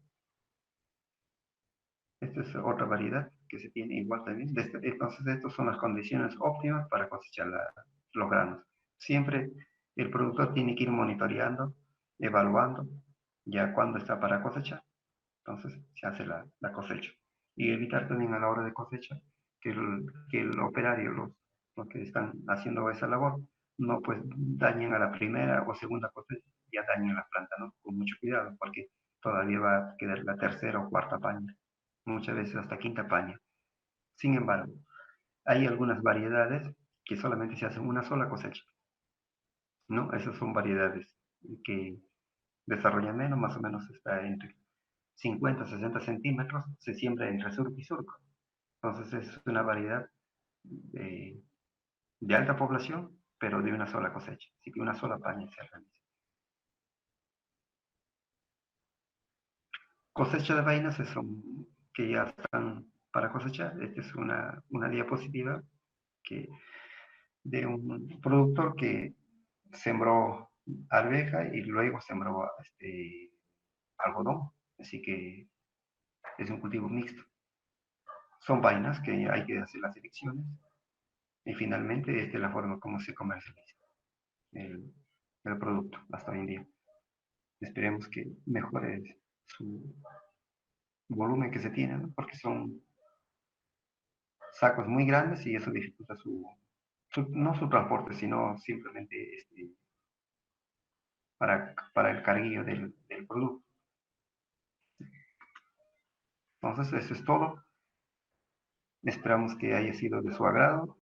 S1: Esta es otra variedad que se tiene igual también. Entonces, estas son las condiciones óptimas para cosechar los granos. Siempre el productor tiene que ir monitoreando, evaluando, ya cuando está para cosechar. Entonces, se hace la cosecha. Y evitar también a la hora de cosecha que el operario, los que están haciendo esa labor, no pues dañen a la primera o segunda cosecha, ya dañen la planta, ¿no? Con mucho cuidado, porque todavía va a quedar la tercera o cuarta paña, muchas veces hasta quinta paña. Sin embargo, hay algunas variedades que solamente se hacen una sola cosecha, ¿no? Esas son variedades que desarrollan menos, más o menos está entre 50 a 60 centímetros, se siembra entre surco y surco. Entonces es una variedad de, de alta población, pero de una sola cosecha, así que una sola paña se realiza. Cosecha de vainas son que ya están para cosechar. Esta es una diapositiva que, de un productor que sembró arveja y luego sembró algodón. Así que es un cultivo mixto. Son vainas que hay que hacer las selecciones y finalmente esta es la forma como se comercializa el, el producto hasta hoy en día. Esperemos que mejore su volumen que se tiene, ¿no? Porque son sacos muy grandes y eso dificulta no su transporte, sino simplemente para el carguillo del producto. Entonces, eso es todo. Esperamos que haya sido de su agrado.